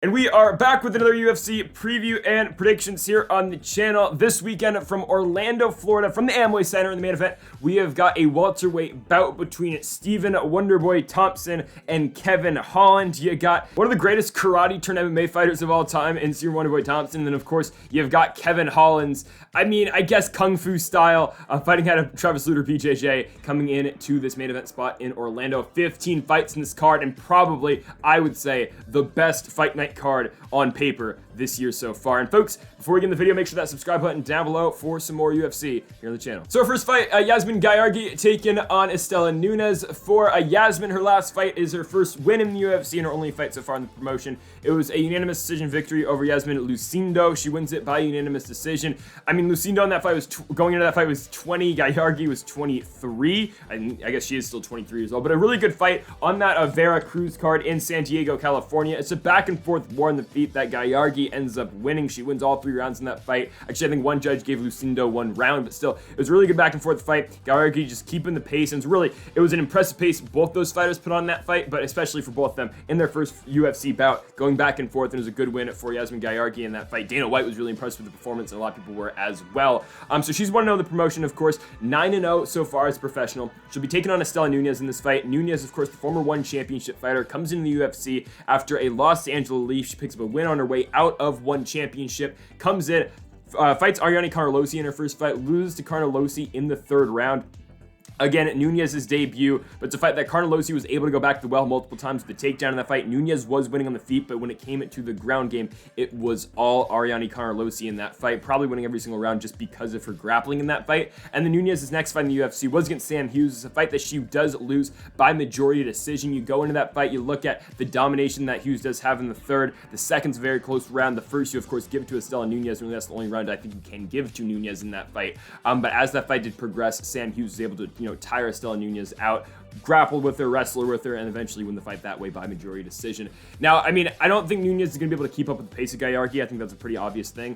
And we are back with another UFC preview and predictions here on the channel. This weekend from Orlando, Florida, from the Amway Center in the main event, we have got a welterweight bout between Stephen Wonderboy Thompson and Kevin Holland. You got one of the greatest karate turned MMA fighters of all time in Stephen Wonderboy Thompson. And then, of course, you've got Kevin Holland's, I guess Kung Fu style, fighting out of Travis Lutter BJJ, coming in to this main event spot in Orlando. 15 fights in this card, and probably, I would say, the best fight night card on paper this year so far. And folks, before we get in the video, make sure that subscribe button down below for some more UFC here on the channel. So our first fight, Yasmin Guidargui taking on Estela Nunes. For Yasmin, her last fight is her first win in the UFC and her only fight so far in the promotion. It was a unanimous decision victory over Yasmin Lucindo. She wins it by unanimous decision. Lucindo in that fight was going into that fight was 20. Guidargui was 23. I guess she is still 23 as well. But a really good fight on that Vera Cruz card in San Diego, California. It's a back and forth war on the feet that Guidargui ends up winning. She wins all 3 rounds in that fight. Actually, I think one judge gave Lucindo 1 round, but still, it was a really good back and forth fight. Guidargui just keeping the pace, and it was an impressive pace both those fighters put on that fight, but especially for both of them in their first UFC bout, going back and forth, and it was a good win for Yasmin Guidargui in that fight. Dana White was really impressed with the performance, and a lot of people were as well. So she's 1-0 in the promotion, of course, 9-0 so far as a professional. She'll be taking on Estela Nunes in this fight. Nunes, of course, the former ONE Championship fighter, comes into the UFC after a loss to Angela Lee. She picks up a win on her way out of ONE Championship, comes in, fights Ariane Carnelossi in her first fight, loses to Carnelossi in the 3rd round. Again, Nunes' debut, but it's a fight that Carnelossi was able to go back to the well multiple times with the takedown in that fight. Nunes was winning on the feet, but when it came to the ground game, it was all Ariane Carnelossi in that fight, probably winning every single round just because of her grappling in that fight. And then Nunes' next fight in the UFC was against Sam Hughes. It's a fight that she does lose by majority decision. You go into that fight, you look at the domination that Hughes does have in the 3rd. The 2nd's a very close round. The 1st, you of course give it to Estela Nunes. Really, that's the only round I think you can give to Nunes in that fight. But as that fight did progress, Sam Hughes was able to, tire Estela Nunes out, grapple with her, wrestle with her, and eventually win the fight that way by majority decision. Now, I don't think Nunes is going to be able to keep up with the pace of Guidargui. I think that's a pretty obvious thing.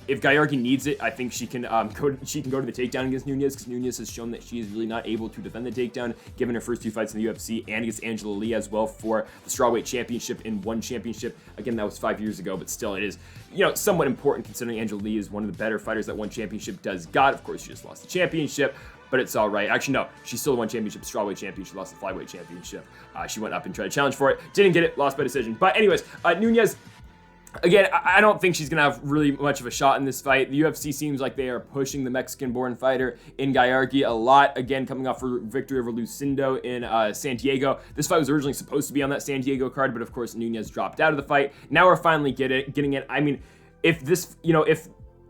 If Guidargui needs it, I think she can go to the takedown against Nunes, because Nunes has shown that she is really not able to defend the takedown, given her first 2 fights in the UFC and against Angela Lee as well for the strawweight championship in ONE Championship. Again, that was 5 years ago, but still, it is somewhat important considering Angela Lee is one of the better fighters that ONE Championship does got. Of course, she just lost the championship, but it's all right. Actually, no, she still won championship, strawweight champion. She lost the flyweight championship. She went up and tried to challenge for it. Didn't get it, lost by decision. But anyways, Nunes, again, I don't think she's going to have really much of a shot in this fight. The UFC seems like they are pushing the Mexican-born fighter in Guidargui a lot. Again, coming off her victory over Lucindo in San Diego. This fight was originally supposed to be on that San Diego card, but of course, Nunes dropped out of the fight. Now we're finally getting it. If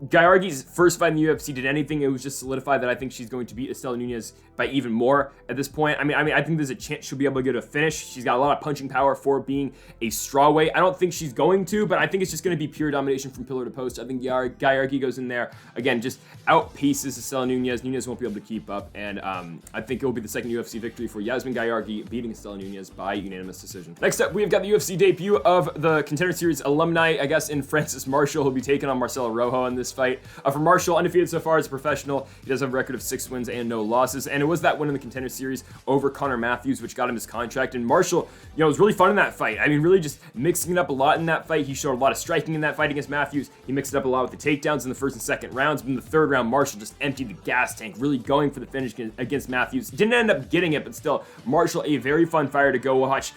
Guidargui's first fight in the UFC did anything, it was just solidify that I think she's going to beat Estela Nunes by even more at this point. I think there's a chance she'll be able to get a finish. She's got a lot of punching power for being a strawweight. I don't think she's going to, but I think it's just going to be pure domination from pillar to post. I think Guidargui goes in there, again, just outpaces Estela Nunes. Nunes won't be able to keep up, and I think it will be the 2nd UFC victory for Yasmin Guidargui, beating Estela Nunes by unanimous decision. Next up, we've got the UFC debut of the Contender Series alumni, I guess, in Francis Marshall, who'll be taking on Marcelo Rojo in this fight. For Marshall, undefeated so far as a professional. He does have a record of 6 wins and no losses, and it was that win in the Contender Series over Connor Matthews, which got him his contract. And Marshall, it was really fun in that fight. Really just mixing it up a lot in that fight. He showed a lot of striking in that fight against Matthews. He mixed it up a lot with the takedowns in the 1st and 2nd rounds, but in the 3rd round, Marshall just emptied the gas tank, really going for the finish against Matthews. Didn't end up getting it, but still, Marshall, a very fun fighter to go watch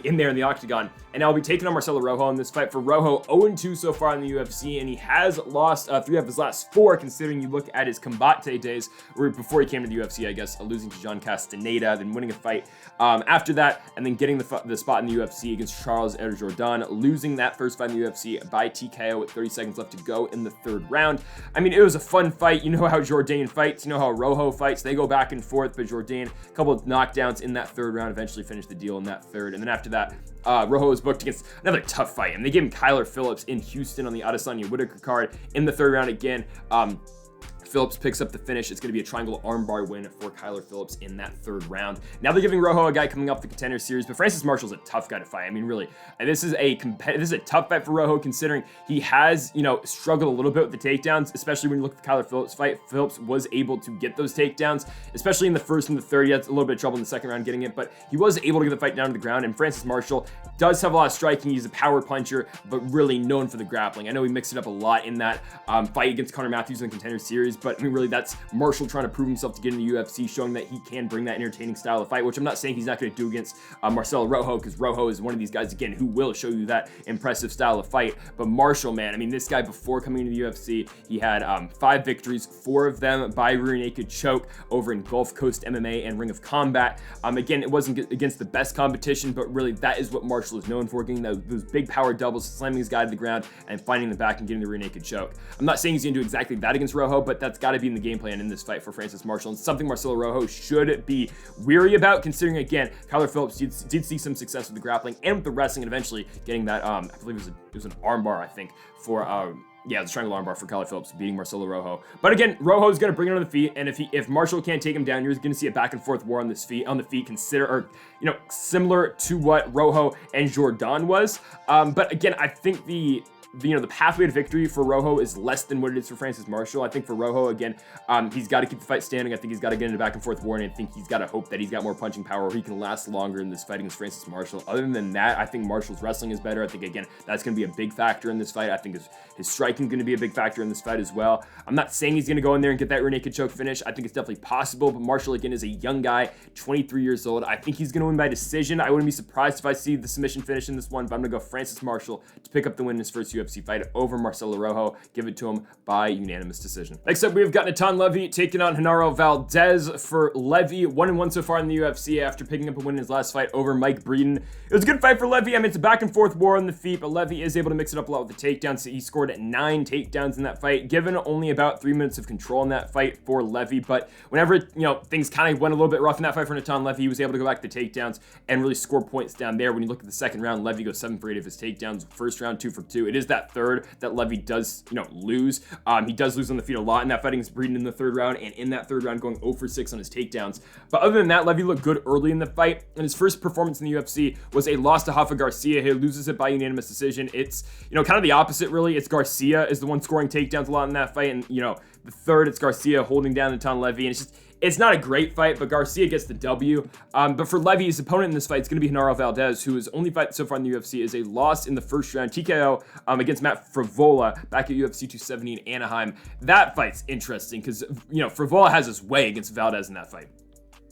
in there in the octagon. And I'll be taking on Marcelo Rojo in this fight. For Rojo, 0-2 so far in the UFC, and he has lost 3 of his last 4, considering you look at his Combate days, where before he came to the UFC, I guess, losing to John Castaneda, then winning a fight after that, and then getting the spot in the UFC against Charles Jordan, losing that first fight in the UFC by TKO with 30 seconds left to go in the 3rd round. It was a fun fight. You know how Jordan fights, you know how Rojo fights. They go back and forth, but Jordan, a couple of knockdowns in that 3rd round, eventually finished the deal in that 3rd, and then after that, Rojo was booked against another tough fight, and they gave him Kyler Phillips in Houston on the Adesanya Whitaker card in the 3rd round again. Phillips picks up the finish. It's going to be a triangle armbar win for Kyler Phillips in that third round. Now they're giving Rojo a guy coming off the Contender Series, but Francis Marshall's a tough guy to fight. I mean, really, this is a tough fight for Rojo, considering he has, struggled a little bit with the takedowns, especially when you look at the Kyler Phillips fight. Phillips was able to get those takedowns, especially in the first and the third. He had a little bit of trouble in the second round getting it, but he was able to get the fight down to the ground. And Francis Marshall does have a lot of striking. He's a power puncher, but really known for the grappling. I know he mixed it up a lot in that fight against Connor Matthews in the Contender Series, but I mean, really, that's Marshall trying to prove himself to get in the UFC, showing that he can bring that entertaining style of fight, which I'm not saying he's not going to do against Marcelo Rojo, because Rojo is one of these guys, again, who will show you that impressive style of fight. But Marshall, man, I mean, this guy, before coming into the UFC, he had 5 victories, 4 of them by rear naked choke over in Gulf Coast MMA and Ring of Combat. Again, it wasn't against the best competition, but really, that is what Marshall is known for, getting those big power doubles, slamming his guy to the ground, and finding the back and getting the rear naked choke. I'm not saying he's going to do exactly that against Rojo, but that's got to be in the game plan in this fight for Francis Marshall, and something Marcelo Rojo should be weary about, considering, again, Kyler Phillips did see some success with the grappling and with the wrestling, and eventually getting that, I believe it was an armbar, I think, for, yeah, the triangle armbar for Kyler Phillips, beating Marcelo Rojo. But again, Rojo's going to bring it on the feet, and if Marshall can't take him down, you're going to see a back and forth war on the feet, similar to what Rojo and Jordan was. But again, I think the pathway to victory for Rojo is less than what it is for Francis Marshall. I think for Rojo, again, he's got to keep the fight standing. I think he's got to get into back and forth war, and I think he's got to hope that he's got more punching power, or he can last longer in this fight against Francis Marshall. Other than that, I think Marshall's wrestling is better. I think, again, that's going to be a big factor in this fight. I think his striking is going to be a big factor in this fight as well. I'm not saying he's going to go in there and get that rear naked choke finish. I think it's definitely possible, but Marshall, again, is a young guy, 23 years old. I think he's going to win by decision. I wouldn't be surprised if I see the submission finish in this one, but I'm going to go Francis Marshall to pick up the win in his first UFC fight over Marcelo Rojo. Give it to him by unanimous decision. Next up, we've got Natan Levy taking on Genaro Valdez. For Levy, 1-1 so far in the UFC after picking up a win in his last fight over Mike Breeden. It was a good fight for Levy. I mean, it's a back and forth war on the feet, but Levy is able to mix it up a lot with the takedowns. So he scored 9 takedowns in that fight, given only about 3 minutes of control in that fight for Levy. But whenever, things kind of went a little bit rough in that fight for Natan Levy, he was able to go back to the takedowns and really score points down there. When you look at the second round, Levy goes 7 for 8 of his takedowns. First round, 2 for 2. It is that third that Levy does, lose. He does lose on the feet a lot in that fight against Breeden in the third round, and in that third round going 0 for 6 on his takedowns. But other than that, Levy looked good early in the fight, and his first performance in the UFC was a loss to Rafa Garcia. He loses it by unanimous decision. It's, kind of the opposite, really. It's Garcia is the one scoring takedowns a lot in that fight, and, the third, it's Garcia holding down Natan Levy, and it's not a great fight, but Garcia gets the W. But for Levy, his opponent in this fight is going to be Genaro Valdez, who his only fight so far in the UFC is a loss in the first round, TKO, against Matt Frivola back at UFC 270 in Anaheim. That fight's interesting because, Frivola has his way against Valdez in that fight.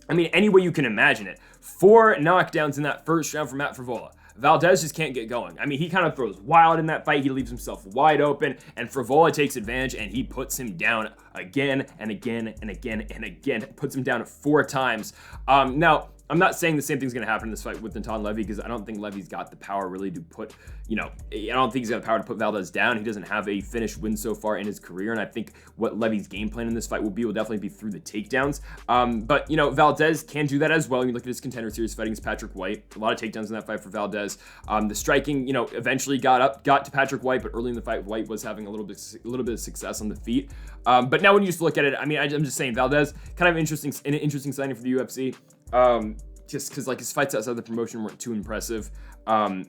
I mean, any way you can imagine it. 4 knockdowns in that first round for Matt Frivola. Valdez just can't get going. I mean, he kind of throws wild in that fight. He leaves himself wide open, and Frivola takes advantage, and he puts him down again and again and again and again. Puts him down 4 times. Now, I'm not saying the same thing's going to happen in this fight with Natan Levy, because I don't think Levy's got the power really to put, I don't think he's got the power to put Valdez down. He doesn't have a finished win so far in his career, and I think what Levy's game plan in this fight will definitely be through the takedowns. But, Valdez can do that as well. You look at his Contender Series fight against Patrick White. A lot of takedowns in that fight for Valdez. The striking, eventually got to Patrick White, but early in the fight, White was having a little bit of success on the feet. But now when you just look at it, I mean, I'm just saying Valdez, kind of an interesting signing for the UFC. Just because his fights outside the promotion weren't too impressive.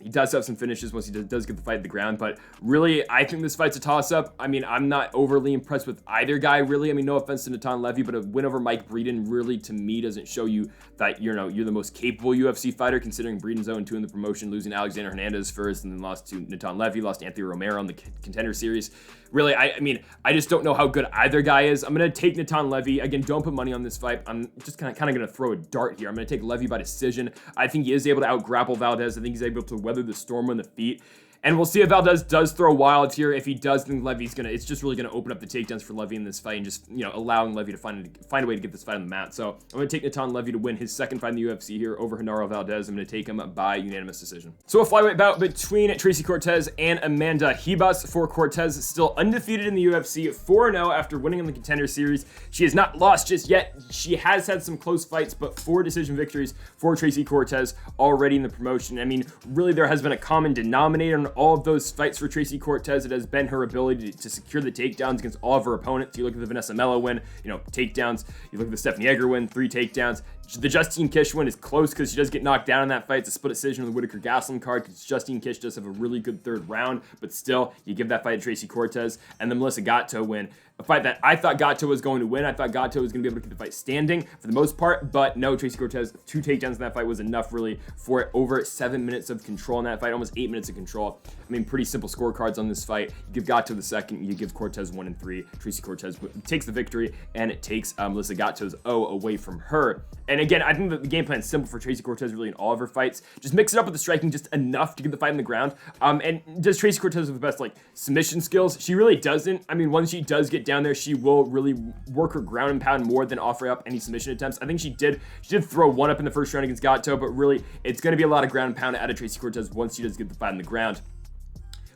He does have some finishes once he does get the fight at the ground, but really, I think this fight's a toss-up. I mean, I'm not overly impressed with either guy, really. I mean, no offense to Natan Levy, but a win over Mike Breeden really, to me, doesn't show you that, you're the most capable UFC fighter, considering Breeden's 0-2 in the promotion, losing Alexander Hernandez first, and then lost to Natan Levy, lost to Anthony Romero in the Contender Series. Really, I mean, I just don't know how good either guy is. I'm going to take Natan Levy. Again, don't put money on this fight. I'm just kind of going to throw a dart here. I'm going to take Levy by decision. I think he is able to out-grapple Valdez. I think he's able to weather the storm on the feet. And we'll see if Valdez does throw wild here. If he does, then it's just really going to open up the takedowns for Levy in this fight and just, allowing Levy to find a way to get this fight on the mat. So I'm going to take Natan Levy to win his second fight in the UFC here over Genaro Valdez. I'm going to take him by unanimous decision. So a flyweight bout between Tracy Cortez and Amanda Ribas. For Cortez, still undefeated in the UFC, 4-0 after winning in the Contender Series. She has not lost just yet. She has had some close fights, but 4 decision victories for Tracy Cortez already in the promotion. I mean, really, there has been a common denominator all of those fights for Tracy Cortez, it has been her ability to secure the takedowns against all of her opponents. You look at the Vanessa Mello win, takedowns. You look at the Stephanie Egger win, 3 takedowns. The Justine Kish win is close because she does get knocked down in that fight. It's a split decision on the Whitaker Gaslam card because Justine Kish does have a really good third round, but still, you give that fight to Tracy Cortez. And the Melissa Gatto win, a fight that I thought Gatto was going to win. I thought Gatto was going to be able to keep the fight standing for the most part, but no, Tracy Cortez, 2 takedowns in that fight was enough really for it. Over 7 minutes of control in that fight, almost 8 minutes of control. I mean, pretty simple scorecards on this fight. You give Gatto the second, you give Cortez 1 and 3. Tracy Cortez takes the victory, and it takes Melissa Gatto's O away from her. And again, I think that the game plan is simple for Tracy Cortez really in all of her fights. Just mix it up with the striking just enough to get the fight on the ground. And does Tracy Cortez have the best submission skills? She really doesn't. I mean, once she does get down there, she will really work her ground and pound more than offer up any submission attempts. I think she did throw one up in the first round against Gatto, but really it's going to be a lot of ground and pound out of Tracy Cortez once she does get the fight on the ground.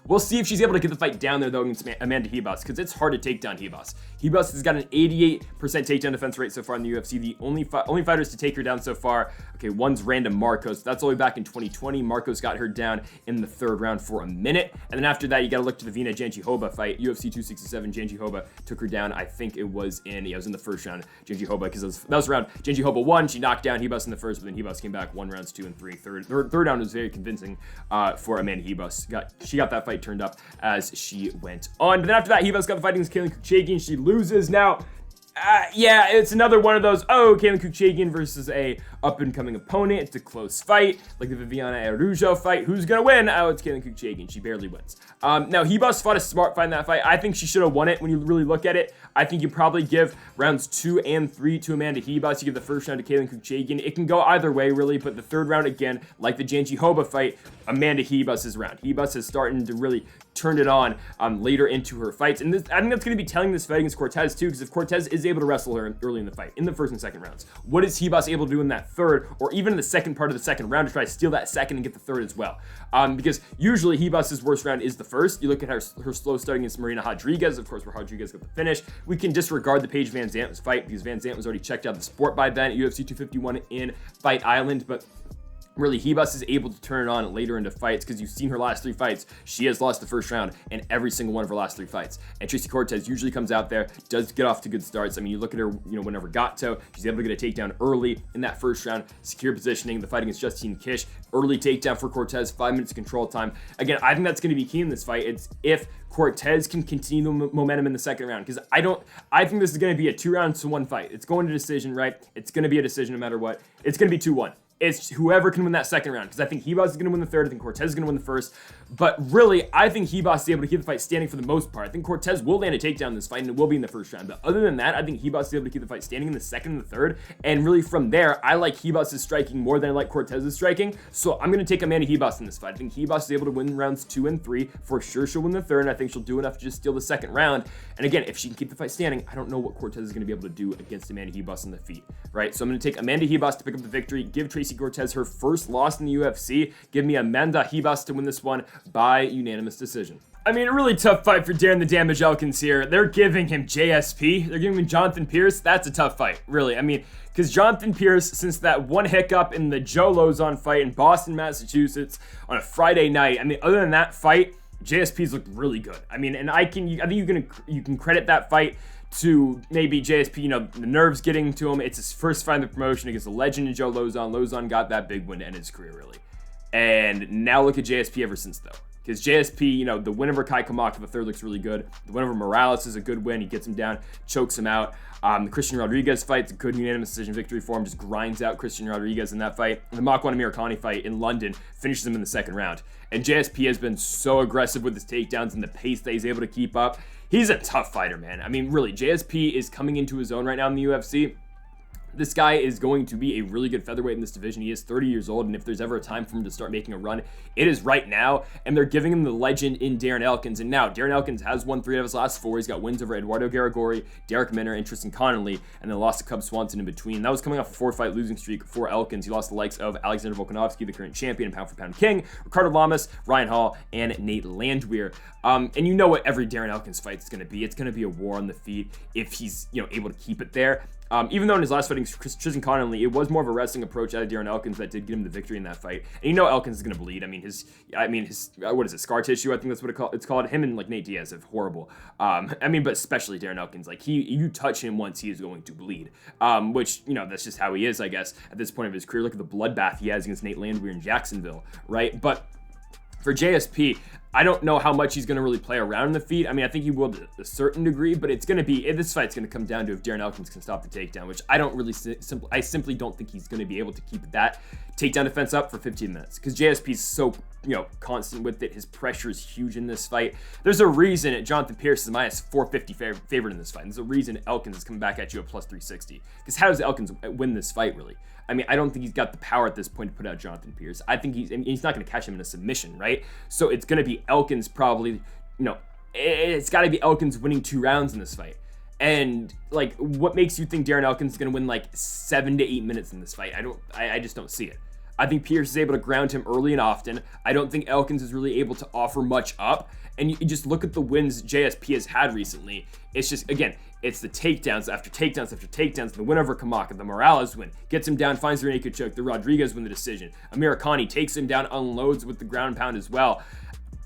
We'll see if she's able to get the fight down there, though, against Amanda Ribas, because it's hard to take down Ribas. Ribas has got an 88% takedown defense rate so far in the UFC. The only fighters to take her down so far, okay, one's random Marcos. That's all the way back in 2020. Marcos got her down in the 3rd round for a minute. And then after that, you got to look to the Vina Janjihoba fight. UFC 267, Janjihoba took her down. I think it was in the 1st round, Janjihoba, because that was around Janjihoba won. She knocked down Ribas in the 1st, but then Ribas came back 1 rounds 2 and 3. Third round was very convincing for Amanda Ribas. She got that fight turned up as she went on. But then after that, Ribas got the fight against Katlyn Chookagian. She loses. Now, yeah, it's another one of those, Katlyn Chookagian versus a up-and-coming opponent. It's a close fight, like the Viviana Araujo fight. Who's gonna win? It's Katlyn Chookagian. She barely wins. Now, Ribas fought a smart fight in that fight. I think she should have won it when you really look at it. I think you probably give rounds 2 and 3 to Amanda Ribas. You give the 1st round to Katlyn Chookagian. It can go either way, really, but the 3rd round, again, like the Janjihoba fight, Amanda Ribas' round. Ribas is starting to really turn it on later into her fights. And I think that's going to be telling this fight against Cortez, too, because if Cortez is able to wrestle her early in the fight, in the 1st and 2nd rounds, what is Ribas able to do in that 3rd, or even in the 2nd part of the 2nd round to try to steal that 2nd and get the 3rd as well? Because usually Ribas' worst round is the 1st. You look at her slow start against Marina Rodriguez, of course, where Rodriguez got the finish. We can disregard the Paige Van Zant fight because Van Zant was already checked out of the sport by then at UFC 251 in Fight Island, but really, Ribas is able to turn it on later into fights because you've seen her last 3 fights. She has lost the 1st round in every single one of her last 3 fights. And Tracy Cortez usually comes out there, does get off to good starts. I mean, you look at her, whenever Gatto, she's able to get a takedown early in that 1st round, secure positioning. The fight against Justine Kish, early takedown for Cortez, 5 minutes of control time. Again, I think that's going to be key in this fight. It's if Cortez can continue the momentum in the 2nd round, because I think this is going to be a 2 rounds to 1 fight. It's going to decision, right? It's going to be a decision no matter what. It's going to be 2-1. It's whoever can win that 2nd round, because I think Ribas is going to win the 3rd. I think Cortez is going to win the 1st. But really, I think Ribas is able to keep the fight standing for the most part. I think Cortez will land a takedown in this fight, and it will be in the 1st round. But other than that, I think Ribas is able to keep the fight standing in the 2nd and the 3rd. And really, from there, I like Ribas' striking more than I like Cortez's striking. So I'm going to take Amanda Ribas in this fight. I think Ribas is able to win rounds 2 and 3. For sure, she'll win the 3rd, and I think she'll do enough to just steal the 2nd round. And again, if she can keep the fight standing, I don't know what Cortez is going to be able to do against Amanda Ribas on the feet, right? So I'm going to take Amanda Ribas to pick up the victory, give Tracy Cortez her 1st loss in the UFC. Give me Amanda Ribas to win this one by unanimous decision. I mean, a really tough fight for Darren the Damage Elkins here. They're giving him JSP. They're giving him Jonathan Pearce. That's a tough fight, really. I mean, because Jonathan Pearce, since that one hiccup in the Joe Lozon fight in Boston, Massachusetts on a Friday night, I mean, other than that fight, JSP's looked really good. I mean, and I think you can credit that fight to maybe JSP, the nerves getting to him. It's his 1st fight in the promotion against the legend of Joe Lozon. Lozon got that big win to end his career, really. And now look at JSP ever since, though. Because JSP, the win over Kai Kamaka, the 3rd, looks really good. The win over Morales is a good win. He gets him down, chokes him out. The Christian Rodriguez fight's a good unanimous decision victory for him. Just grinds out Christian Rodriguez in that fight. And the Makwan Amirkhani fight in London finishes him in the 2nd round. And JSP has been so aggressive with his takedowns and the pace that he's able to keep up. He's a tough fighter, man. I mean, really, JSP is coming into his own right now in the UFC. This guy is going to be a really good featherweight in this division. He is 30 years old, and if there's ever a time for him to start making a run, it is right now. And they're giving him the legend in Darren Elkins. And now, Darren Elkins has won 3 out of his last 4. He's got wins over Eduardo Garagori, Derek Minner, and Tristan Connolly, and then lost to Cub Swanson in between. That was coming off a 4-fight losing streak for Elkins. He lost the likes of Alexander Volkanovski, the current champion and pound-for-pound king, Ricardo Lamas, Ryan Hall, and Nate Landwehr. And you know what every Darren Elkins fight is going to be. It's going to be a war on the feet if he's able to keep it there. Even though in his last fight against Tristan Connolly, it was more of a wrestling approach out of Darren Elkins that did get him the victory in that fight. And you know Elkins is going to bleed. I mean, his what is it, scar tissue? I think that's what it's called. Him and like Nate Diaz have horrible. I mean, but especially Darren Elkins, like you touch him once, he is going to bleed. Which, you know, that's just how he is, I guess, at this point of his career. Look at the bloodbath he has against Nate Landwehr in Jacksonville, right? But for JSP, I don't know how much he's going to really play around in the feet. I mean, I think he will to a certain degree, but it's going to be, this fight's going to come down to if Darren Elkins can stop the takedown, which I don't really, I simply don't think he's going to be able to keep that takedown defense up for 15 minutes, because JSP's so, you know, constant with it. His pressure is huge in this fight. There's a reason Jonathan Pearce is minus 450 favorite in this fight. There's a reason Elkins is coming back at you at plus 360, because how does Elkins win this fight, really? I mean, I don't think he's got the power at this point to put out Jonathan Pearce. I think he's not going to catch him in a submission, right? So it's going to be Elkins probably, you know, it's got to be Elkins winning 2 rounds in this fight. And like, what makes you think Darren Elkins is going to win like 7 to 8 minutes in this fight? I just don't see it. I think Pearce is able to ground him early and often. I don't think Elkins is really able to offer much up. And you just look at the wins JSP has had recently. It's just, again, it's the takedowns after takedowns after takedowns. The win over Kamaka, the Morales win, gets him down, finds the rear naked choke. The Rodriguez win the decision. Amir Khani takes him down, unloads with the ground and pound as well.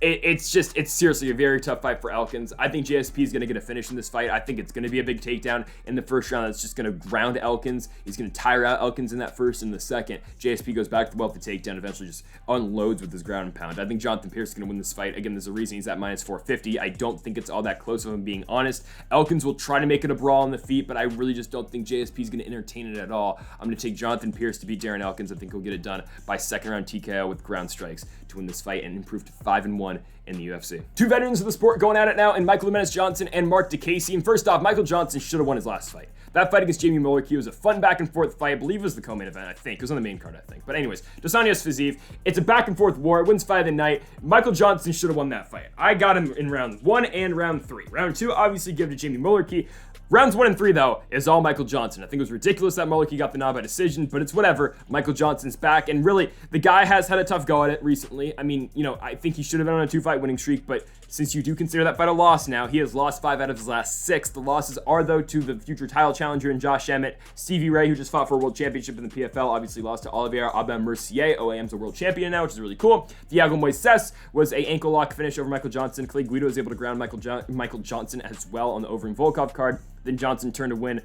It's seriously a very tough fight for Elkins. I think JSP is going to get a finish in this fight. I think it's going to be a big takedown in the first round. That's just going to ground Elkins. He's going to tire out Elkins in that first and the second. JSP goes back to the wealthy takedown, eventually just unloads with his ground and pound. I think Jonathan Pearce is going to win this fight. Again, there's a reason he's at minus 450. I don't think it's all that close, if I'm being honest. Elkins will try to make it a brawl on the feet, but I really just don't think JSP is going to entertain it at all. I'm going to take Jonathan Pearce to beat Darren Elkins. I think he'll get it done by second round TKO with ground strikes to win this fight and improve to 5-1 in the UFC. 2 veterans of the sport going at it now, and Michael Jimenez-Johnson and Mark Diakiese. And first off, Michael Johnson should have won his last fight. That fight against Jamie Mullarkey was a fun back and forth fight. I believe it was the co-main event, I think. It was on the main card, I think. But anyways, Dos Anjos Fiziev. It's a back and forth war. It wins fight of the night. Michael Johnson should have won that fight. I got him in round 1 and round 3. Round 2, obviously, give to Jamie Mullarkey. Rounds 1 and 3, though, is all Michael Johnson. I think it was ridiculous that Mullarkey got the nod by decision, but it's whatever. Michael Johnson's back, and really, the guy has had a tough go at it recently. I mean, you know, I think he should have been on a 2-fight winning streak, but since you do consider that fight a loss now, he has lost 5 out of his last 6. The losses are, though, to the future title challenger in Josh Emmett, Stevie Ray, who just fought for a world championship in the PFL, obviously lost to Olivier Aubin-Mercier. OAM's a world champion now, which is really cool. Thiago Moises was a ankle lock finish over Michael Johnson. Clay Guida was able to ground Michael Johnson as well on the Overeem Volkov card. Then Johnson turned to win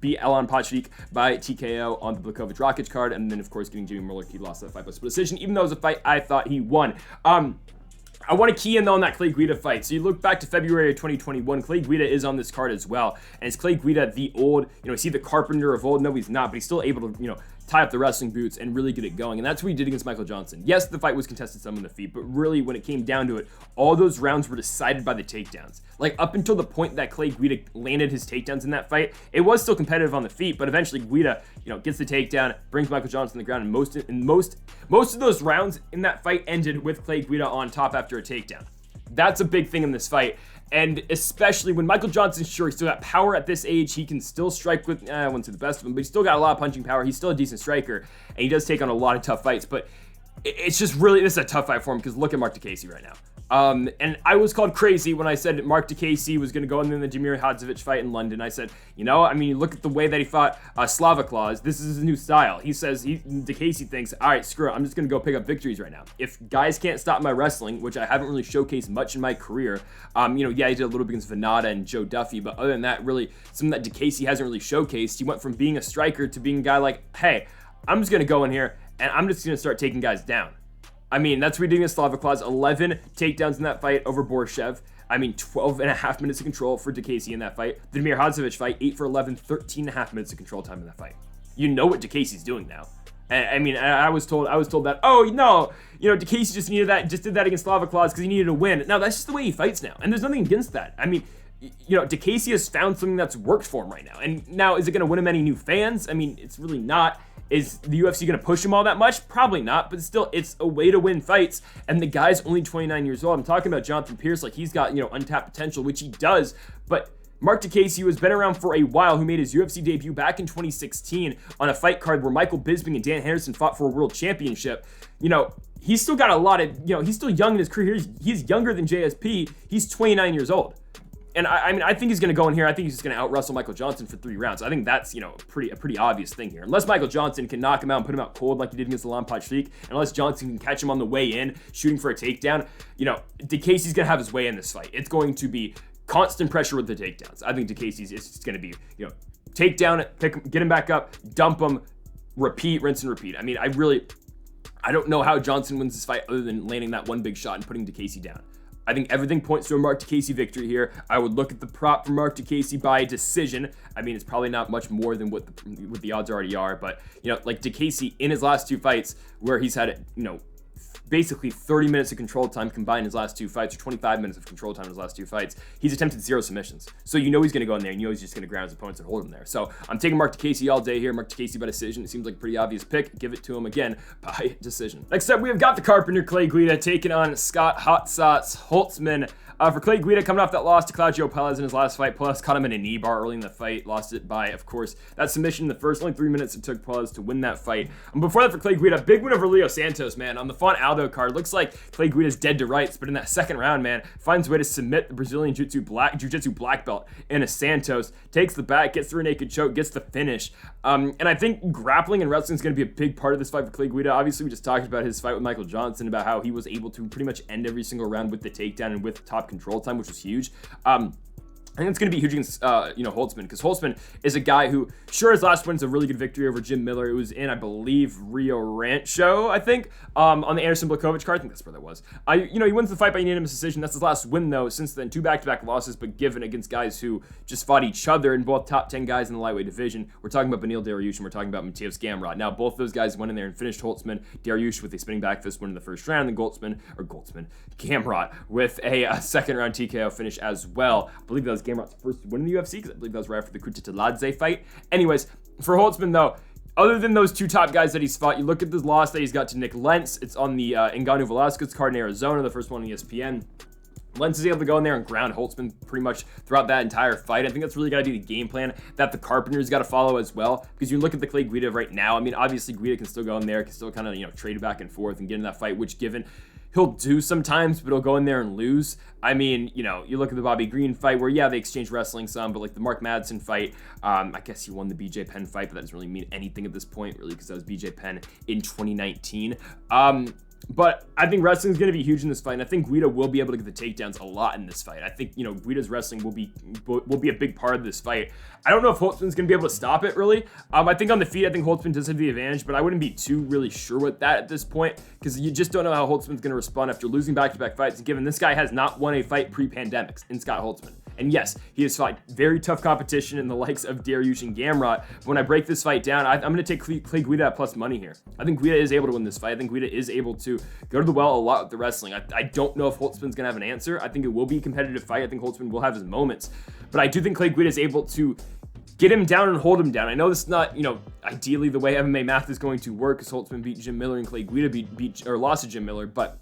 beat Elon Pachik by TKO on the Blachowicz-Rakic card, and then of course getting Jamie Mullarkey lost that fight by split decision, even though it was a fight I thought he won. I want to key in though on that Clay Guida fight. So you look back to February of 2021, Clay Guida is on this card as well. And is Clay Guida the old, you know, is he the carpenter of old? No, he's not, but he's still able to, you know, tie up the wrestling boots and really get it going. And that's what he did against Michael Johnson. Yes, the fight was contested some in the feet, but really when it came down to it, all those rounds were decided by the takedowns. Like up until the point that Clay Guida landed his takedowns in that fight, it was still competitive on the feet, but eventually Guida, you know, gets the takedown, brings Michael Johnson to the ground, and most of those rounds in that fight ended with Clay Guida on top after a takedown. That's a big thing in this fight. And especially when Michael Johnson's sure he's still got power at this age, he can still strike with, I wouldn't say the best of him, but he's still got a lot of punching power. He's still a decent striker, and he does take on a lot of tough fights. But it's just really, this is a tough fight for him because look at Mark Diakiese right now. And I was called crazy when I said Mark Diakiese was going to go in the Damir Hadzovic fight in London. I said, you know, I mean, you look at the way that he fought Slavaklaus. This is his new style. He says, Diakiese thinks, all right, screw it. I'm just going to go pick up victories right now. If guys can't stop my wrestling, which I haven't really showcased much in my career, you know, yeah, he did a little bit against Venata and Joe Duffy, but other than that, really, something that Diakiese hasn't really showcased. He went from being a striker to being a guy like, hey, I'm just going to go in here and I'm just going to start taking guys down. I mean, that's what we did against Slavaklaus. 11 takedowns in that fight over Borshev. I mean, 12 and a half minutes of control for Diakiese in that fight. The Damir Hadzovic fight, 8 for 11, 13 and a half minutes of control time in that fight. You know what Diakiese's doing now. I mean, I was told that, oh, no, you know, Diakiese just did that against Slavaklaus because he needed to win. No, that's just the way he fights now. And there's nothing against that. I mean, you know, Diakiese has found something that's worked for him right now. And now, is it going to win him any new fans? I mean, it's really not. Is the UFC going to push him all that much? Probably not, but still, it's a way to win fights, and the guy's only 29 years old. I'm talking about Jonathan Pearce like he's got, you know, untapped potential, which he does, but Mark Diakiese, who has been around for a while, who made his UFC debut back in 2016 on a fight card where Michael Bisping and Dan Henderson fought for a world championship, you know, he's still got a lot of, you know, he's still young in his career. He's younger than JSP. He's 29 years old. And I mean, I think he's going to go in here. I think he's just going to out-wrestle Michael Johnson for 3 rounds. I think that's, a pretty obvious thing here. Unless Michael Johnson can knock him out and put him out cold like he did against the Lampard-Sheik, and unless Johnson can catch him on the way in, shooting for a takedown, Diakiese's going to have his way in this fight. It's going to be constant pressure with the takedowns. I think Diakiese's is going to be, takedown, pick him, get him back up, dump him, repeat, rinse and repeat. I mean, I don't know how Johnson wins this fight other than landing that one big shot and putting Diakiese down. I think everything points to a Mark Diakiese victory here. I would look at the prop for Mark Diakiese by decision. I mean, it's probably not much more than what the odds already are, but like Diakiese in his last 2 fights where he's had basically 30 minutes of control time combined in his last 2 fights, or 25 minutes of control time in his last 2 fights. He's attempted 0 submissions. So he's going to go in there, and he's just going to ground his opponents and hold him there. So I'm taking Mark Diakiese all day here. Mark Diakiese by decision. It seems like a pretty obvious pick. Give it to him again by decision. Next up, we have got the Carpenter, Clay Guida, taking on Scott Hot Sauce Holtzman. For Clay Guida, coming off that loss to Claudio Pelez in his last fight, Pelez caught him in a knee bar early in the fight, lost it by, of course, that submission in the first only 3 minutes it took Pelez to win that fight. And before that for Clay Guida, big win over Leo Santos, man. On the Font Aldo card, looks like Clay Guida's dead to rights, but in that second round, man, finds a way to submit the Brazilian Jiu-Jitsu black belt in a Santos, takes the back, gets through a naked choke, gets the finish. And I think grappling and wrestling is going to be a big part of this fight for Clay Guida. Obviously, we just talked about his fight with Michael Johnson, about how he was able to pretty much end every single round with the takedown and with top control time, which was huge. I think it's going to be huge against, Holtzman, because Holtzman is a guy who, sure, his last win's a really good victory over Jim Miller. It was in, I believe, Rio Rancho, I think, on the Anderson Blachowicz card. I think that's where that was. He wins the fight by unanimous decision. That's his last win, though. Since then, 2 back-to-back losses, but given against guys who just fought each other, and both top 10 guys in the lightweight division. We're talking about Beneil Dariush, and we're talking about Mateusz Gamrot. Now, both those guys went in there and finished Holtzman. Dariush with a spinning back fist win in the first round, and Gamrot with a second-round TKO finish as well. I believe that was Gamrot's first win in the UFC, because I believe that was right after the Dolidze fight. Anyways, for Holtzman, though, other than those 2 top guys that he's fought, you look at the loss that he's got to Nick Lentz. It's on the Ngannou Velasquez card in Arizona, the first one on ESPN. Lentz is able to go in there and ground Holtzman pretty much throughout that entire fight. I think that's really got to be the game plan that the Carpenter's got to follow as well, because you look at the Clay Guida right now. I mean, obviously, Guida can still go in there, can still kind of, trade back and forth and get in that fight, which given he'll do sometimes, but he'll go in there and lose. I mean, you look at the Bobby Green fight where, yeah, they exchanged wrestling some, but like the Mark Madsen fight, I guess he won the BJ Penn fight, but that doesn't really mean anything at this point, really, because that was BJ Penn in 2019. But I think wrestling is going to be huge in this fight, and I think Guida will be able to get the takedowns a lot in this fight. I think, Guida's wrestling will be a big part of this fight. I don't know if Holtzman's going to be able to stop it, really. I think on the feet, I think Holtzman does have the advantage, but I wouldn't be too really sure with that at this point, because you just don't know how Holtzman's going to respond after losing back-to-back fights, given this guy has not won a fight pre-pandemics in Scott Holtzman. And yes, he has fought very tough competition in the likes of Dariush and Gamrot. But when I break this fight down, I'm going to take Clay Guida at plus money here. I think Guida is able to win this fight. I think Guida is able to go to the well a lot with the wrestling. I don't know if Holtzman's going to have an answer. I think it will be a competitive fight. I think Holtzman will have his moments. But I do think Clay Guida is able to get him down and hold him down. I know this is not, ideally the way MMA math is going to work, because Holtzman beat Jim Miller and Clay Guida lost to Jim Miller, but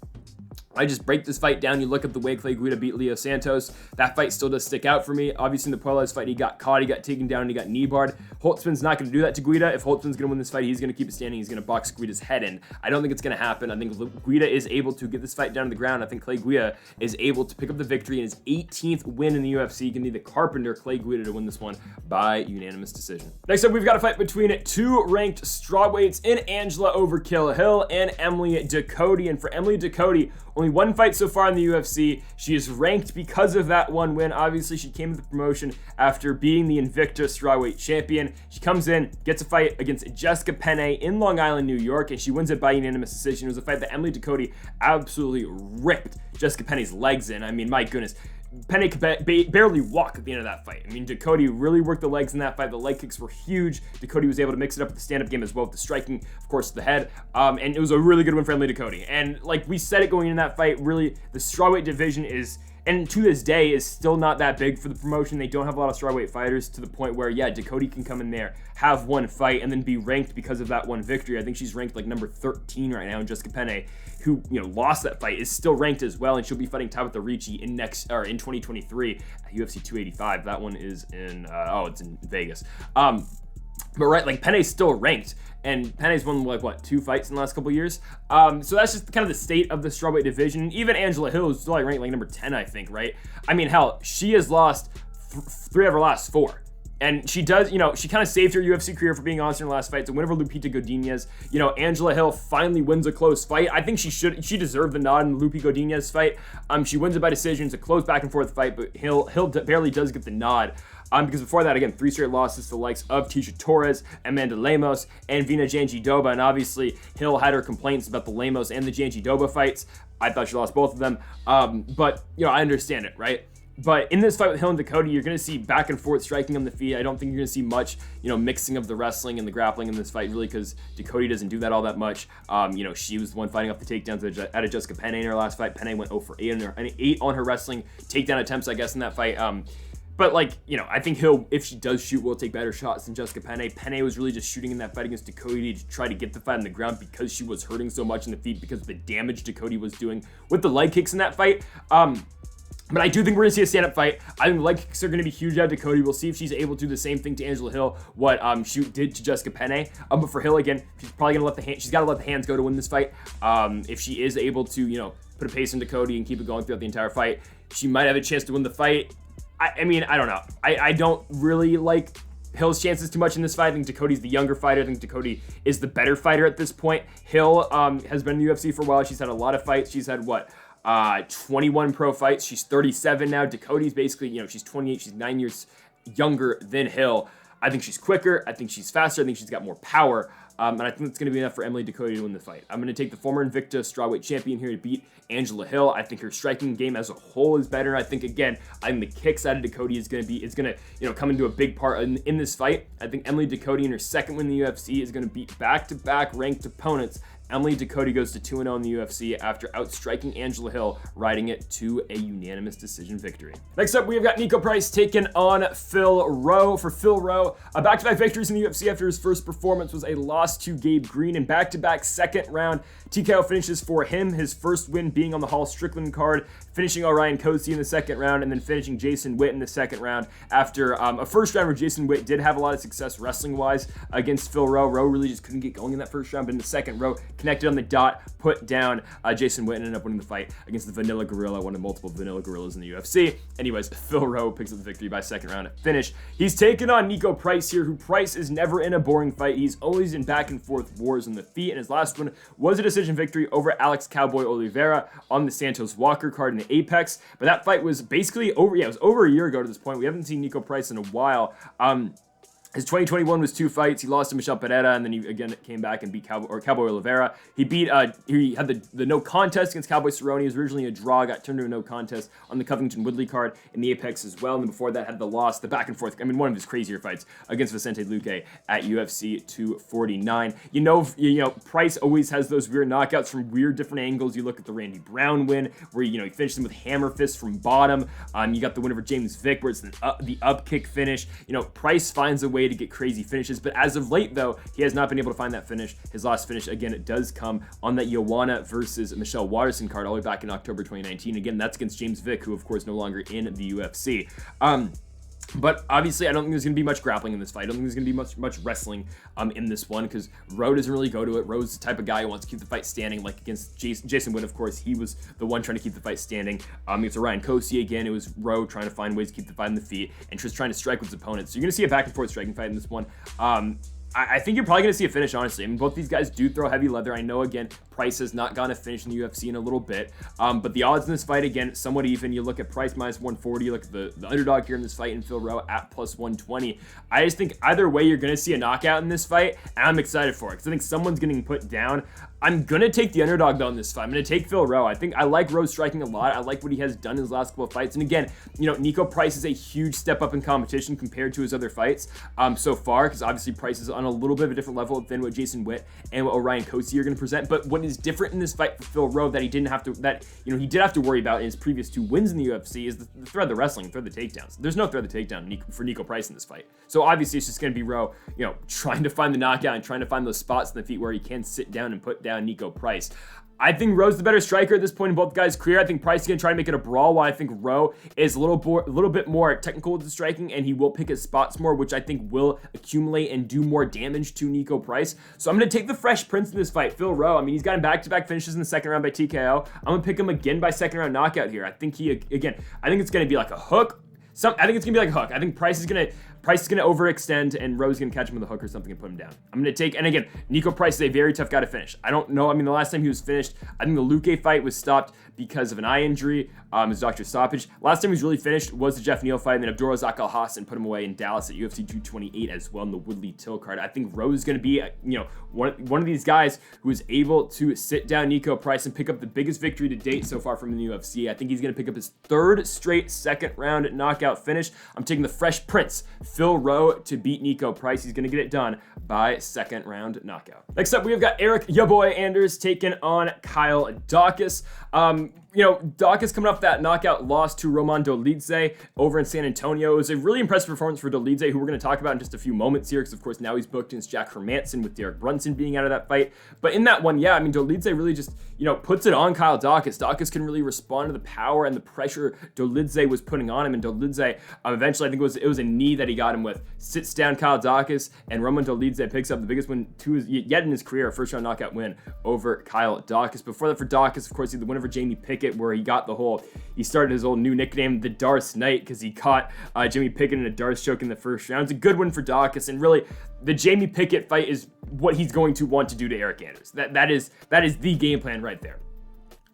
I just break this fight down. You look at the way Clay Guida beat Leo Santos. That fight still does stick out for me. Obviously, in the Puelles fight, he got caught, he got taken down, and he got knee barred. Holtzman's not going to do that to Guida. If Holtzman's going to win this fight, he's going to keep it standing. He's going to box Guida's head in. I don't think it's going to happen. I think Guida is able to get this fight down to the ground. I think Clay Guida is able to pick up the victory in his 18th win in the UFC. Give me the Carpenter, Clay Guida, to win this one by unanimous decision. Next up, we've got a fight between 2 ranked strawweights in Angela Overkill Hill and Emily Ducote. And for Emily Ducote, only 1 fight so far in the UFC. She is ranked because of that 1 win. Obviously, she came to the promotion after being the Invicta strawweight champion. She comes in, gets a fight against Jessica Penne in Long Island, New York, and she wins it by unanimous decision. It was a fight that Emily Ducote absolutely ripped Jessica Penne's legs in. I mean, my goodness. Penne could barely walk at the end of that fight. I mean, Ducote really worked the legs in that fight. The leg kicks were huge. Ducote was able to mix it up with the stand-up game as well, with the striking, of course, to the head. And it was a really good win for Emily Ducote. And like we said it going into that fight, really, the strawweight division is, and to this day, is still not that big for the promotion. They don't have a lot of strawweight fighters, to the point where, yeah, Ducote can come in there, have 1 fight, and then be ranked because of that 1 victory. I think she's ranked like number 13 right now, and Jessica Penne, who lost that fight, is still ranked as well, and she'll be fighting Tabitha Ricci in 2023 at UFC 285. That one is in it's in Vegas. But right, like Penne's still ranked, and Penne's won like what, 2 fights in the last couple of years. So that's just kind of the state of the strawweight division. Even Angela Hill is still like ranked like number 10, I think, right? I mean, hell, she has lost 3 of her last 4. And she does, you know, she kind of saved her UFC career for being honest in her last fight. So win over Lupita Godinez. You know, Angela Hill finally wins a close fight. I think she deserved the nod in the Lupi Godinez fight. She wins it by decision. It's a close back and forth fight, but Hill barely does get the nod. Because before that, again, 3 straight losses to the likes of Tisha Torres, Amanda Lemos, and Vina Janjidoba. And obviously, Hill had her complaints about the Lemos and the Janjidoba fights. I thought she lost both of them. But, you know, I understand it, right? But in this fight with Hill and Ducote, you're going to see back and forth striking on the feet. I don't think you're going to see much, you know, mixing of the wrestling and the grappling in this fight, really, because Ducote doesn't do that all that much. You know, she was the one fighting off the takedowns out of Jessica Penne in her last fight. Penne went 0 for 8 on her wrestling takedown attempts, I guess, in that fight. But, like, you know, I think Hill, if she does shoot, will take better shots than Jessica Penne. Penne was really just shooting in that fight against Ducote to try to get the fight on the ground because she was hurting so much in the feet because of the damage Ducote was doing with the leg kicks in that fight. But I do think we're going to see a stand-up fight. I think the leg kicks are going to be huge out of Ducote. We'll see if she's able to do the same thing to Angela Hill, what she did to Jessica Penne. But for Hill, again, she's probably going to she's got to let the hands go to win this fight. If she is able to, you know, put a pace in Ducote and keep it going throughout the entire fight, she might have a chance to win the fight. I mean, I don't know. I don't really like Hill's chances too much in this fight. I think Ducote's the younger fighter. I think Ducote is the better fighter at this point. Hill has been in the UFC for a while. She's had a lot of fights. She's had, 21 pro fights. She's 37 now. Ducote's basically, you know, she's 28. She's 9 years younger than Hill. I think she's quicker. I think she's faster. I think she's got more power. And I think it's going to be enough for Emily Ducote to win the fight. I'm going to take the former Invicta strawweight champion here to beat Angela Hill. I think her striking game as a whole is better. I think the kicks out of Ducote is going to you know, come into a big part in this fight. I think Emily Ducote in her second win in the UFC is going to beat back-to-back ranked opponents. Emily Ducote goes to 2-0 in the UFC after outstriking Angela Hill, riding it to a unanimous decision victory. Next up, we've got Niko Price taking on Phil Rowe. For Phil Rowe, back-to-back victories in the UFC after his first performance was a loss to Gabe Green, and back-to-back second round TKO finishes for him. His first win being on the Hall Strickland card, finishing Orion Cosce in the second round, and then finishing Jason Witt in the second round after a first round where Jason Witt did have a lot of success wrestling-wise against Phil Rowe. Rowe really just couldn't get going in that first round, but in the second, Rowe connected on the dot, put down Jason Witt, and ended up winning the fight against the Vanilla Gorilla, one of multiple Vanilla Gorillas in the UFC. Anyways, Phil Rowe picks up the victory by second round finish. He's taking on Niko Price here, who Price is never in a boring fight. He's always in back and forth wars on the feet, and his last one was a decision victory over Alex Cowboy Oliveira on the Santos Walker card in the Apex. But that fight was basically over. Yeah, it was over a year ago to this point. We haven't seen Niko Price in a while. His 2021 was 2 fights. He lost to Michel Pereira, and then he again came back and beat Cowboy Oliveira. He had the no contest against Cowboy Cerrone. It was originally a draw, got turned into a no contest on the Covington Woodley card in the Apex as well. And then before that, had the loss, the back and forth. I mean, one of his crazier fights against Vicente Luque at UFC 249. You know, Price always has those weird knockouts from weird different angles. You look at the Randy Brown win, where he finished him with hammer fist from bottom. You got the win over James Vick, where it's the up kick finish. You know, Price finds a way to get crazy finishes, but as of late though, he has not been able to find that finish. His last finish, again, it does come on that Joanna versus Michelle Waterson card all the way back in October 2019. Again, that's against James Vick, who of course no longer in the UFC. But obviously, I don't think there's going to be much grappling in this fight. I don't think there's going to be much wrestling in this one, because Rowe doesn't really go to it. Rowe's the type of guy who wants to keep the fight standing, like against Jason Witt, of course. He was the one trying to keep the fight standing. It's Orion Cosce again. It was Rowe trying to find ways to keep the fight on the feet and just trying to strike with his opponents. So you're going to see a back and forth striking fight in this one. I think you're probably going to see a finish, honestly. I mean, both these guys do throw heavy leather. I know, again, Price has not gone to finish in the UFC in a little bit. But the odds in this fight, again, somewhat even. You look at Price minus 140. You look at the underdog here in this fight in Phil Rowe at plus 120. I just think either way, you're going to see a knockout in this fight. And I'm excited for it because I think someone's getting put down. I'm going to take the underdog, though, in this fight. I'm going to take Phil Rowe. I think I like Rowe striking a lot. I like what he has done in his last couple of fights. And again, Niko Price is a huge step up in competition compared to his other fights so far, because obviously Price is on a little bit of a different level than what Jason Witt and what Orion Cosce are going to present. But what is different in this fight for Phil Rowe that he didn't have to, he did have to worry about in his previous 2 wins in the UFC is the thread of the wrestling, thread of the takedowns. There's no thread of the takedown for Niko Price in this fight. So obviously it's just going to be Rowe, trying to find the knockout and trying to find those spots in the feet where he can sit down and put down Niko Price. I think Rowe's the better striker at this point in both guys' career. I think Price is going to try to make it a brawl, while I think Rowe is a little bit more technical with the striking, and he will pick his spots more, which I think will accumulate and do more damage to Nico Price. So I'm going to take the Fresh Prince in this fight, Phil Rowe. I mean, he's gotten back-to-back finishes in the second round by TKO. I'm going to pick him again by second round knockout here. I think I think it's going to be like a hook. I think it's gonna be like a hook. I think Price is gonna overextend, and Rowe's gonna catch him with a hook or something and put him down. I'm gonna take, and again, Nico Price is a very tough guy to finish. I don't know. I mean, the last time he was finished, I think the Luque fight was stopped because of an eye injury. It was doctor stoppage. Last time he was really finished was the Jeff Neal fight, and then Abdulrazak Alhassan put him away in Dallas at UFC 228 as well in the Woodley Till card. I think Rowe is gonna be, one of these guys who is able to sit down Nico Price and pick up the biggest victory to date so far from the UFC. I think he's gonna pick up his third straight second round knockout finish. I'm taking the Fresh Prince, Phil Rowe, to beat Nico Price. He's going to get it done by second round knockout. Next up, we've got Eric Yaboy Anders taking on Kyle Daukaus. Daukaus coming off that knockout loss to Roman Dolidze over in San Antonio. It was a really impressive performance for Dolidze, who we're going to talk about in just a few moments here, because of course now he's booked against Jack Hermansson with Derek Brunson being out of that fight. But in that one, Dolidze really just, puts it on Kyle Daukaus. Daukaus can really respond to the power and the pressure Dolidze was putting on him, and Dolidze eventually, I think it was a knee that he got him with, sits down Kyle Daukaus, and Roman Dolidze picks up the biggest win yet in his career, a first round knockout win over Kyle Daukaus. Before that, for Daukaus, of course, he had the win over Jamie Pickett, where he started his old new nickname, the Darce Knight, because he caught Jamie Pickett in a Darce choke in the first round. It's a good win for Daukaus, and really, the Jamie Pickett fight is what he's going to want to do to Eric Anders. That is the game plan right there.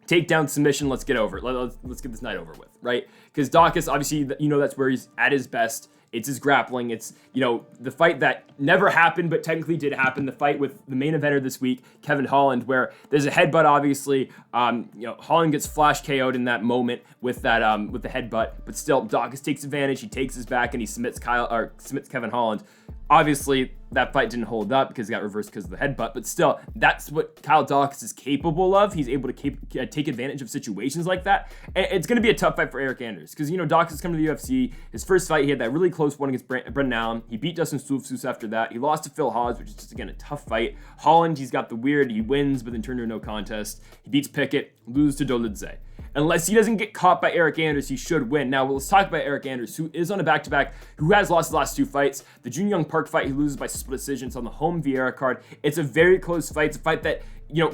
Takedown, submission, let's get over it. Let's get this night over with, right? Because Daukaus, obviously, that's where he's at his best. It's his grappling. It's, the fight that never happened, but technically did happen. The fight with the main eventer this week, Kevin Holland, where there's a headbutt, obviously. Holland gets flash KO'd in that moment with that, with the headbutt, but still, Daukaus takes advantage. He takes his back and he submits Kevin Holland. Obviously, that fight didn't hold up because it got reversed because of the headbutt, but still, that's what Kyle Daukaus is capable of. He's able to take advantage of situations like that, and it's going to be a tough fight for Eric Anders, because, Daukaus come to the UFC. His first fight, he had that really close one against Brendan Allen. He beat Dustin Stoltzfus after that. He lost to Phil Hawes, which is just, again, a tough fight. Holland, he's got the weird, he wins, but then turned into a no contest. He beats Pickett, loses to Dolidze. Unless he doesn't get caught by Eric Anders, he should win. Now, let's talk about Eric Anders, who is on a back-to-back, who has lost his last two fights. The Jun Young Park fight, he loses by split decision. It's on the home Vieira card. It's a very close fight. It's a fight that,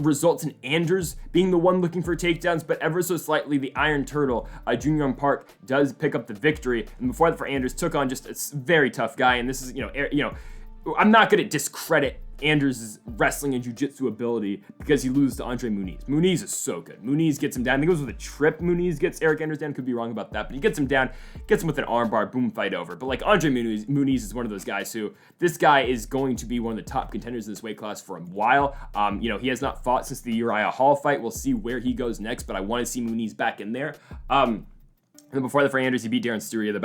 results in Anders being the one looking for takedowns, but ever so slightly, the Iron Turtle, Jun Young Park, does pick up the victory. And before that, for Anders, took on just a very tough guy. And this is, I'm not going to discredit Anders' wrestling and jiu-jitsu ability because he loses to Andre Muniz. Muniz is so good. Muniz gets him down. I think it was with a trip Muniz gets Eric Anders down. Could be wrong about that, but he gets him down, gets him with an armbar, boom, fight over. But like Andre Muniz is one of those guys who, this guy is going to be one of the top contenders in this weight class for a while. He has not fought since the Uriah Hall fight. We'll see where he goes next, but I want to see Muniz back in there. And then before that, for Anders, he beat Darren Stewart, the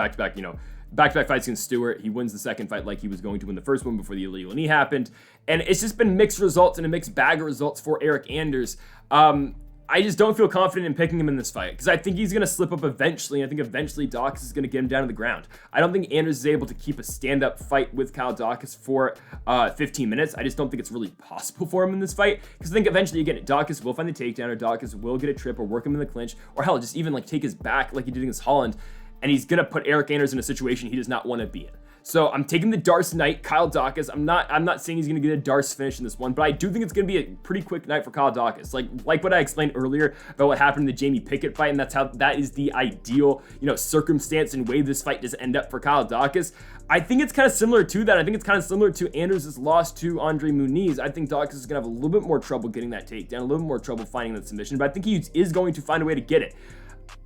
back-to-back fights against Stewart. He wins the second fight like he was going to win the first one before the illegal knee happened. And it's just been mixed results and a mixed bag of results for Eric Anders. I just don't feel confident in picking him in this fight because I think he's going to slip up eventually. And I think eventually Daukaus is going to get him down to the ground. I don't think Anders is able to keep a stand-up fight with Kyle Daukaus for 15 minutes. I just don't think it's really possible for him in this fight because I think eventually, again, Daukaus will find the takedown, or Daukaus will get a trip or work him in the clinch, or hell, just even take his back like he did against Holland. And he's going to put Eric Anders in a situation he does not want to be in. So I'm taking the Darce Knight, Kyle Daukaus. I'm not saying he's going to get a Darce finish in this one, but I do think it's going to be a pretty quick night for Kyle Daukaus. Like what I explained earlier about what happened in the Jamie Pickett fight, and that is the ideal, circumstance and way this fight does end up for Kyle Daukaus. I think it's kind of similar to that. I think it's kind of similar to Anders' loss to Andre Muniz. I think Daukaus is going to have a little bit more trouble getting that takedown, a little more trouble finding that submission, but I think he is going to find a way to get it.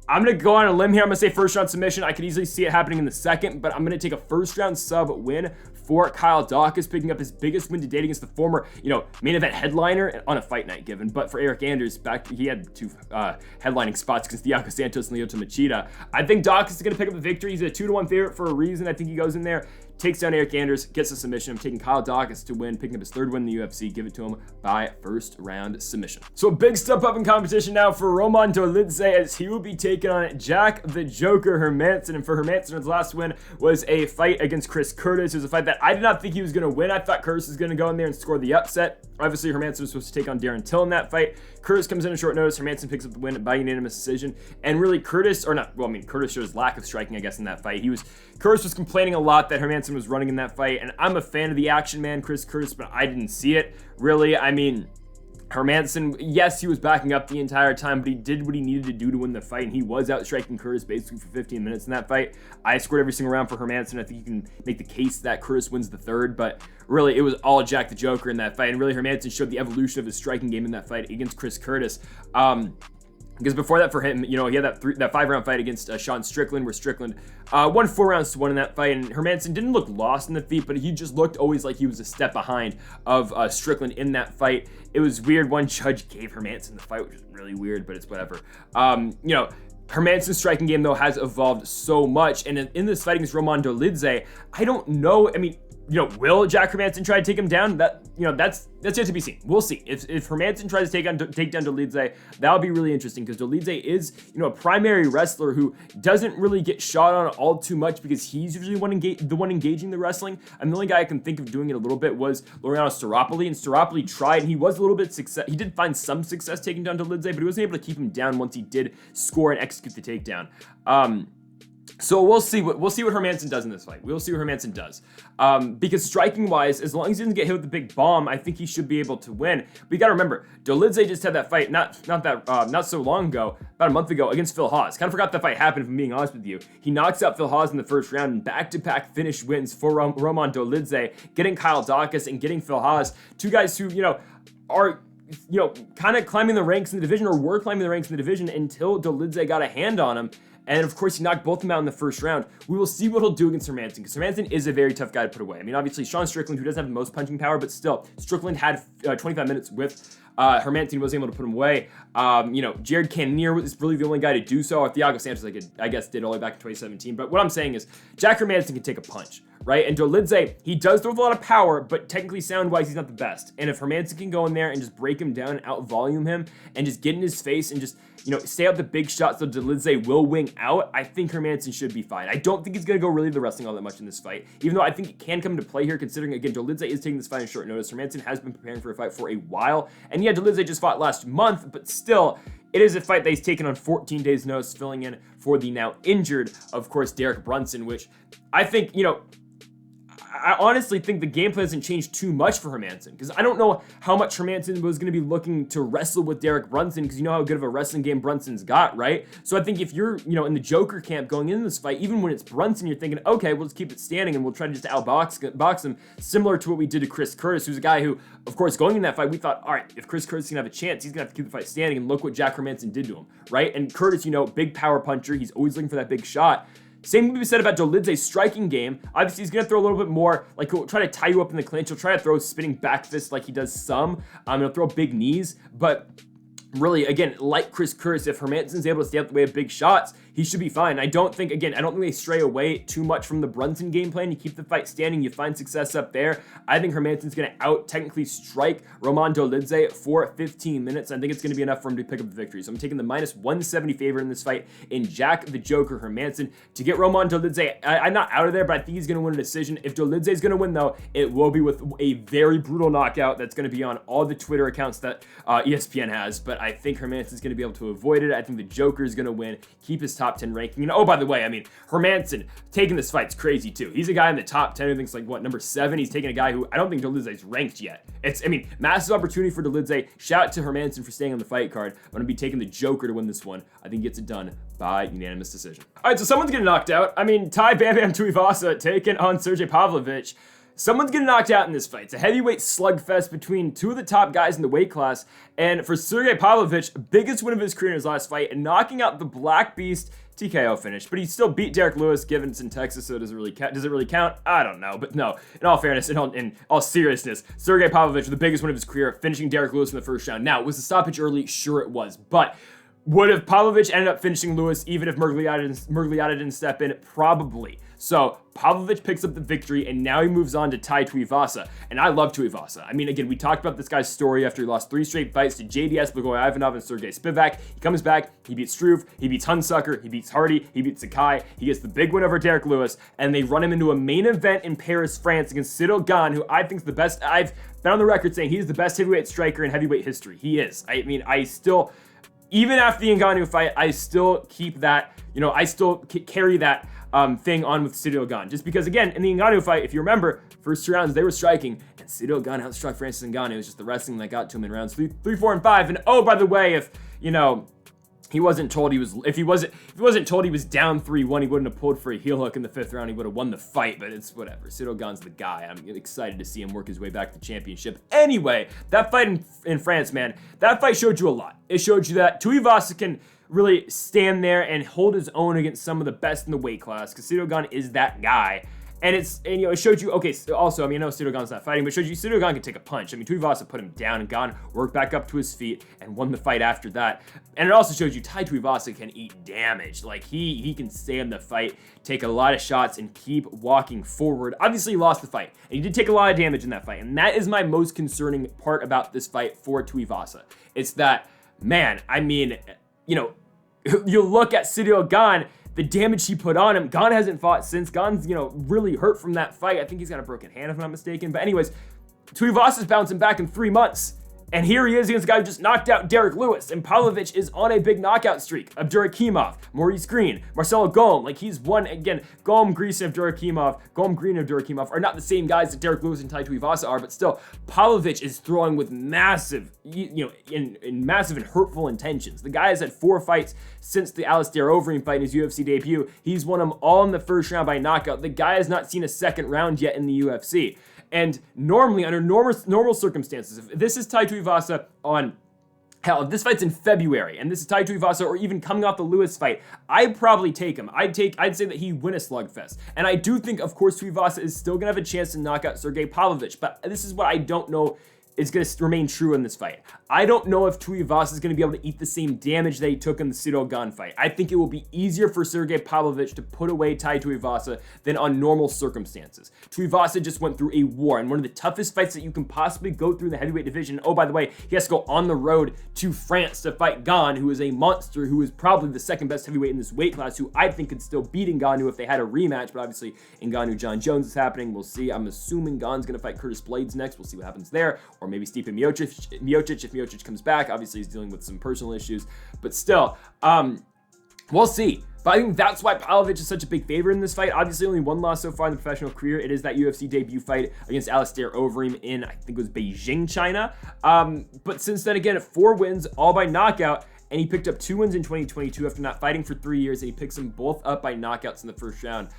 I'm going to go on a limb here. I'm going to say first round submission. I could easily see it happening in the second, but I'm going to take a first round sub win for Kyle Daukaus, picking up his biggest win to date against the former, main event headliner on a fight night given. But for Eric Anders, he had two headlining spots against Diakiese Santos and Lyoto Machida. I think Daukaus is going to pick up the victory. He's a 2-1 favorite for a reason. I think he goes in there, takes down Eric Anders, gets a submission. I'm taking Kyle Daukaus to win, picking up his 3rd win in the UFC, give it to him by 1st round submission. So a big step up in competition now for Roman Dolidze, as he will be taking on Jack the Joker Hermansson. And for Hermansson, his last win was a fight against Chris Curtis. It was a fight that I did not think he was going to win. I thought Curtis was going to go in there and score the upset. Obviously, Hermansson was supposed to take on Darren Till in that fight. Curtis comes in at short notice. Hermansson picks up the win by unanimous decision. And really, Curtis shows lack of striking, I guess, in that fight. Curtis was complaining a lot that Hermansson was running in that fight. And I'm a fan of the action man, Chris Curtis, but I didn't see it. Really, I mean, Hermansson, yes, he was backing up the entire time, but he did what he needed to do to win the fight, and he was outstriking Curtis basically for 15 minutes in that fight. I scored every single round for Hermansson. I think you can make the case that Curtis wins the 3rd, but really, it was all Jack the Joker in that fight, and really, Hermansson showed the evolution of his striking game in that fight against Chris Curtis. Because before that, for him, he had that 5-round fight against Sean Strickland, where Strickland won 4 rounds to 1 in that fight, and Hermansson didn't look lost in the feet, but he just looked always like he was a step behind of Strickland in that fight. It was weird. One judge gave Hermansson the fight, which is really weird, but it's whatever. Hermansson's striking game, though, has evolved so much, and in this fight against Roman Dolidze, I don't know. I mean, will Jack Hermansson try to take him down? That's yet to be seen. We'll see. If Hermansson tries to take down Dolidze, that'll be really interesting, because Dolidze is, a primary wrestler who doesn't really get shot on all too much, because he's usually the one engaging the wrestling. And the only guy I can think of doing it a little bit was Laureano Staropoli, and Staropoli tried, and he was a little bit success. He did find some success taking down Dolidze, but he wasn't able to keep him down once he did score and execute the takedown. So we'll see what Hermansson does in this fight. We'll see what Hermansson does. Because striking wise, as long as he doesn't get hit with the big bomb, I think he should be able to win. But you got to remember, Dolidze just had that fight not so long ago, about a month ago, against Phil Hawes. Kind of forgot that fight happened, if I'm being honest with you. He knocks out Phil Hawes in the 1st round, and back-to-back finish wins for Roman Dolidze, getting Kyle Daukaus and getting Phil Hawes, 2 guys who are kind of climbing the ranks in the division, or were climbing the ranks in the division, until Dolidze got a hand on him. And of course, he knocked both of them out in the 1st round. We will see what he'll do against Hermansson, because Hermansson is a very tough guy to put away. I mean, obviously, Sean Strickland, who doesn't have the most punching power, but still, Strickland had 25 minutes with Hermansson, was able to put him away. Jared Cannonier is really the only guy to do so. Thiago Santos, I guess, did all the way back in 2017. But what I'm saying is, Jack Hermansson can take a punch, right? And Dolidze, he does throw with a lot of power, but technically sound-wise, he's not the best. And if Hermansson can go in there and just break him down and out-volume him, and just get in his face and just, stay out the big shots so Dolidze will wing out, I think Hermansson should be fine. I don't think he's going to go really the wrestling all that much in this fight, even though I think it can come into play here, considering, again, Dolidze is taking this fight in short notice. Hermansson has been preparing for a fight for a while, and yeah, Dolidze just fought last month, but still, it is a fight that he's taken on 14 days' notice, filling in for the now injured, of course, Derek Brunson, which I think, I honestly think the game plan hasn't changed too much for Hermansson, because I don't know how much Hermansson was going to be looking to wrestle with Derek Brunson, because you know how good of a wrestling game Brunson's got, right? So I think if you're, in the Joker camp going into this fight, even when it's Brunson, you're thinking, okay, we'll just keep it standing and we'll try to just outbox him, similar to what we did to Chris Curtis, who's a guy who, of course, going in that fight, we thought, all right, if Chris Curtis can have a chance, he's going to have to keep the fight standing, and look what Jack Hermansson did to him, right? And Curtis, big power puncher, he's always looking for that big shot. Same can be said about Dolidze's striking game. Obviously, he's going to throw a little bit more, like he'll try to tie you up in the clinch. He'll try to throw spinning back fist like he does some. He'll throw big knees, but really, again, like Chris Curtis, if Hermansson's able to stay out the way of big shots, he should be fine. I don't think they stray away too much from the Brunson game plan. You keep the fight standing, you find success up there. I think Hermansson's going to technically strike Roman Dolidze for 15 minutes. I think it's going to be enough for him to pick up the victory. So I'm taking the minus 170 favorite in this fight in Jack the Joker Hermansson to get Roman Dolidze. I'm not out of there, but I think he's going to win a decision. If Dolidze is going to win, though, it will be with a very brutal knockout that's going to be on all the Twitter accounts that ESPN has. But I think Hermansson's going to be able to avoid it. I think the Joker is going to win, keep his top 10 ranking. And oh, by the way, Hermansson taking this fight's crazy too. He's a guy in the top 10 who thinks number 7. He's taking a guy who I don't think Dolidze's ranked yet. Massive opportunity for Dolidze. Shout out to Hermansson for staying on the fight card. I'm going to be taking the Joker to win this one. I think he gets it done by unanimous decision. All right, so someone's getting knocked out. Ty Bam Bam Tuivasa taking on Sergey Pavlovich. Someone's getting knocked out in this fight. It's a heavyweight slugfest between 2 of the top guys in the weight class. And for Sergey Pavlovich, biggest win of his career in his last fight, and knocking out the Black Beast TKO finish. But he still beat Derek Lewis, given it's in Texas, so does it really count? I don't know. But no, in all fairness, in all seriousness, Sergey Pavlovich, the biggest win of his career, finishing Derek Lewis in the first round. Now, was the stoppage early? Sure it was. But would have Pavlovich ended up finishing Lewis even if Murgliata didn't step in? Probably. So Pavlovich picks up the victory, and now he moves on to Tai Tuivasa. And I love Tuivasa. I mean, again, we talked about this guy's story after he lost 3 straight fights to JDS, Blagoy Ivanov, and Sergey Spivak. He comes back, he beats Struve, he beats Hunsucker, he beats Hardy, he beats Sakai, he gets the big win over Derek Lewis, and they run him into a main event in Paris, France against Cyril Gane, who I think is the best. I've been on the record saying he's the best heavyweight striker in heavyweight history. He is. I mean, I still, even after the Ngannou fight, I still keep that, I still carry that thing on with Cyril Gane. Just because, again, in the Ngannou fight, if you remember, first 2 rounds, they were striking, and Cyril Gane outstruck Francis Ngannou. It was just the wrestling that got to him in rounds 3, 4, and 5. And oh, by the way, if, he wasn't told he was, if he wasn't told he was down 3-1, he wouldn't have pulled for a heel hook in the 5th round. He would have won the fight, but it's whatever. Cyril Gane's the guy. I'm excited to see him work his way back to the championship. Anyway, that fight in France, man, that fight showed you a lot. It showed you that Tuivasa can really stand there and hold his own against some of the best in the weight class, because Cyril Gane is that guy. And it showed you, okay, also, I know Cyril Gane's not fighting, but it showed you Cyril Gane can take a punch. I mean, Tuivasa put him down, and Gane worked back up to his feet and won the fight after that. And it also shows you Tai Tuivasa can eat damage. Like, he can stay in the fight, take a lot of shots, and keep walking forward. Obviously, he lost the fight, and he did take a lot of damage in that fight. And that is my most concerning part about this fight for Tuivasa. It's that, man, I mean, you look at Cyril Gane, the damage he put on him. Gane hasn't fought since. Gane's, really hurt from that fight. I think he's got a broken hand, if I'm not mistaken. But anyways, Tuivasa's bouncing back in 3 months. And here he is against a guy who just knocked out Derek Lewis. And Pavlovich is on a big knockout streak. Abdurakhimov, Maurice Green, Marcelo Gome. Like, he's won, again, Gome, Green, and Abdurakhimov are not the same guys that Derek Lewis and Tai Tuivasa are, but still, Pavlovich is throwing with massive, in massive and hurtful intentions. The guy has had 4 fights since the Alistair Overeem fight in his UFC debut. He's won them all in the first round by knockout. The guy has not seen a second round yet in the UFC. And normally, under normal circumstances, if this is Tai Tuivasa if this fight's in February, and this is Tai Tuivasa, or even coming off the Lewis fight, I'd probably take him. I'd say that he'd win a slugfest. And I do think, of course, Tuivasa is still gonna have a chance to knock out Sergey Pavlovich, but this is what I don't know is going to remain true in this fight. I don't know if Tuivasa is going to be able to eat the same damage that he took in the Cyril Gane fight. I think it will be easier for Sergey Pavlovich to put away Tai Tuivasa than on normal circumstances. Tuivasa just went through a war, and one of the toughest fights that you can possibly go through in the heavyweight division. Oh, by the way, he has to go on the road to France to fight Gane, who is a monster, who is probably the 2nd best heavyweight in this weight class, who I think could still beat Ngannou if they had a rematch, but obviously Ngannou John Jones is happening. We'll see. I'm assuming Gane's going to fight Curtis Blades next. We'll see what happens there. Or maybe Stipe Miocic if Miocic comes back. Obviously, he's dealing with some personal issues, but still, we'll see. But I think that's why Pavlovich is such a big favorite in this fight. Obviously, only 1 loss so far in the professional career. It is that UFC debut fight against Alistair Overeem in, I think it was Beijing, China. But since then, again, 4 wins, all by knockout. And he picked up 2 wins in 2022 after not fighting for 3 years. And he picks them both up by knockouts in the first round.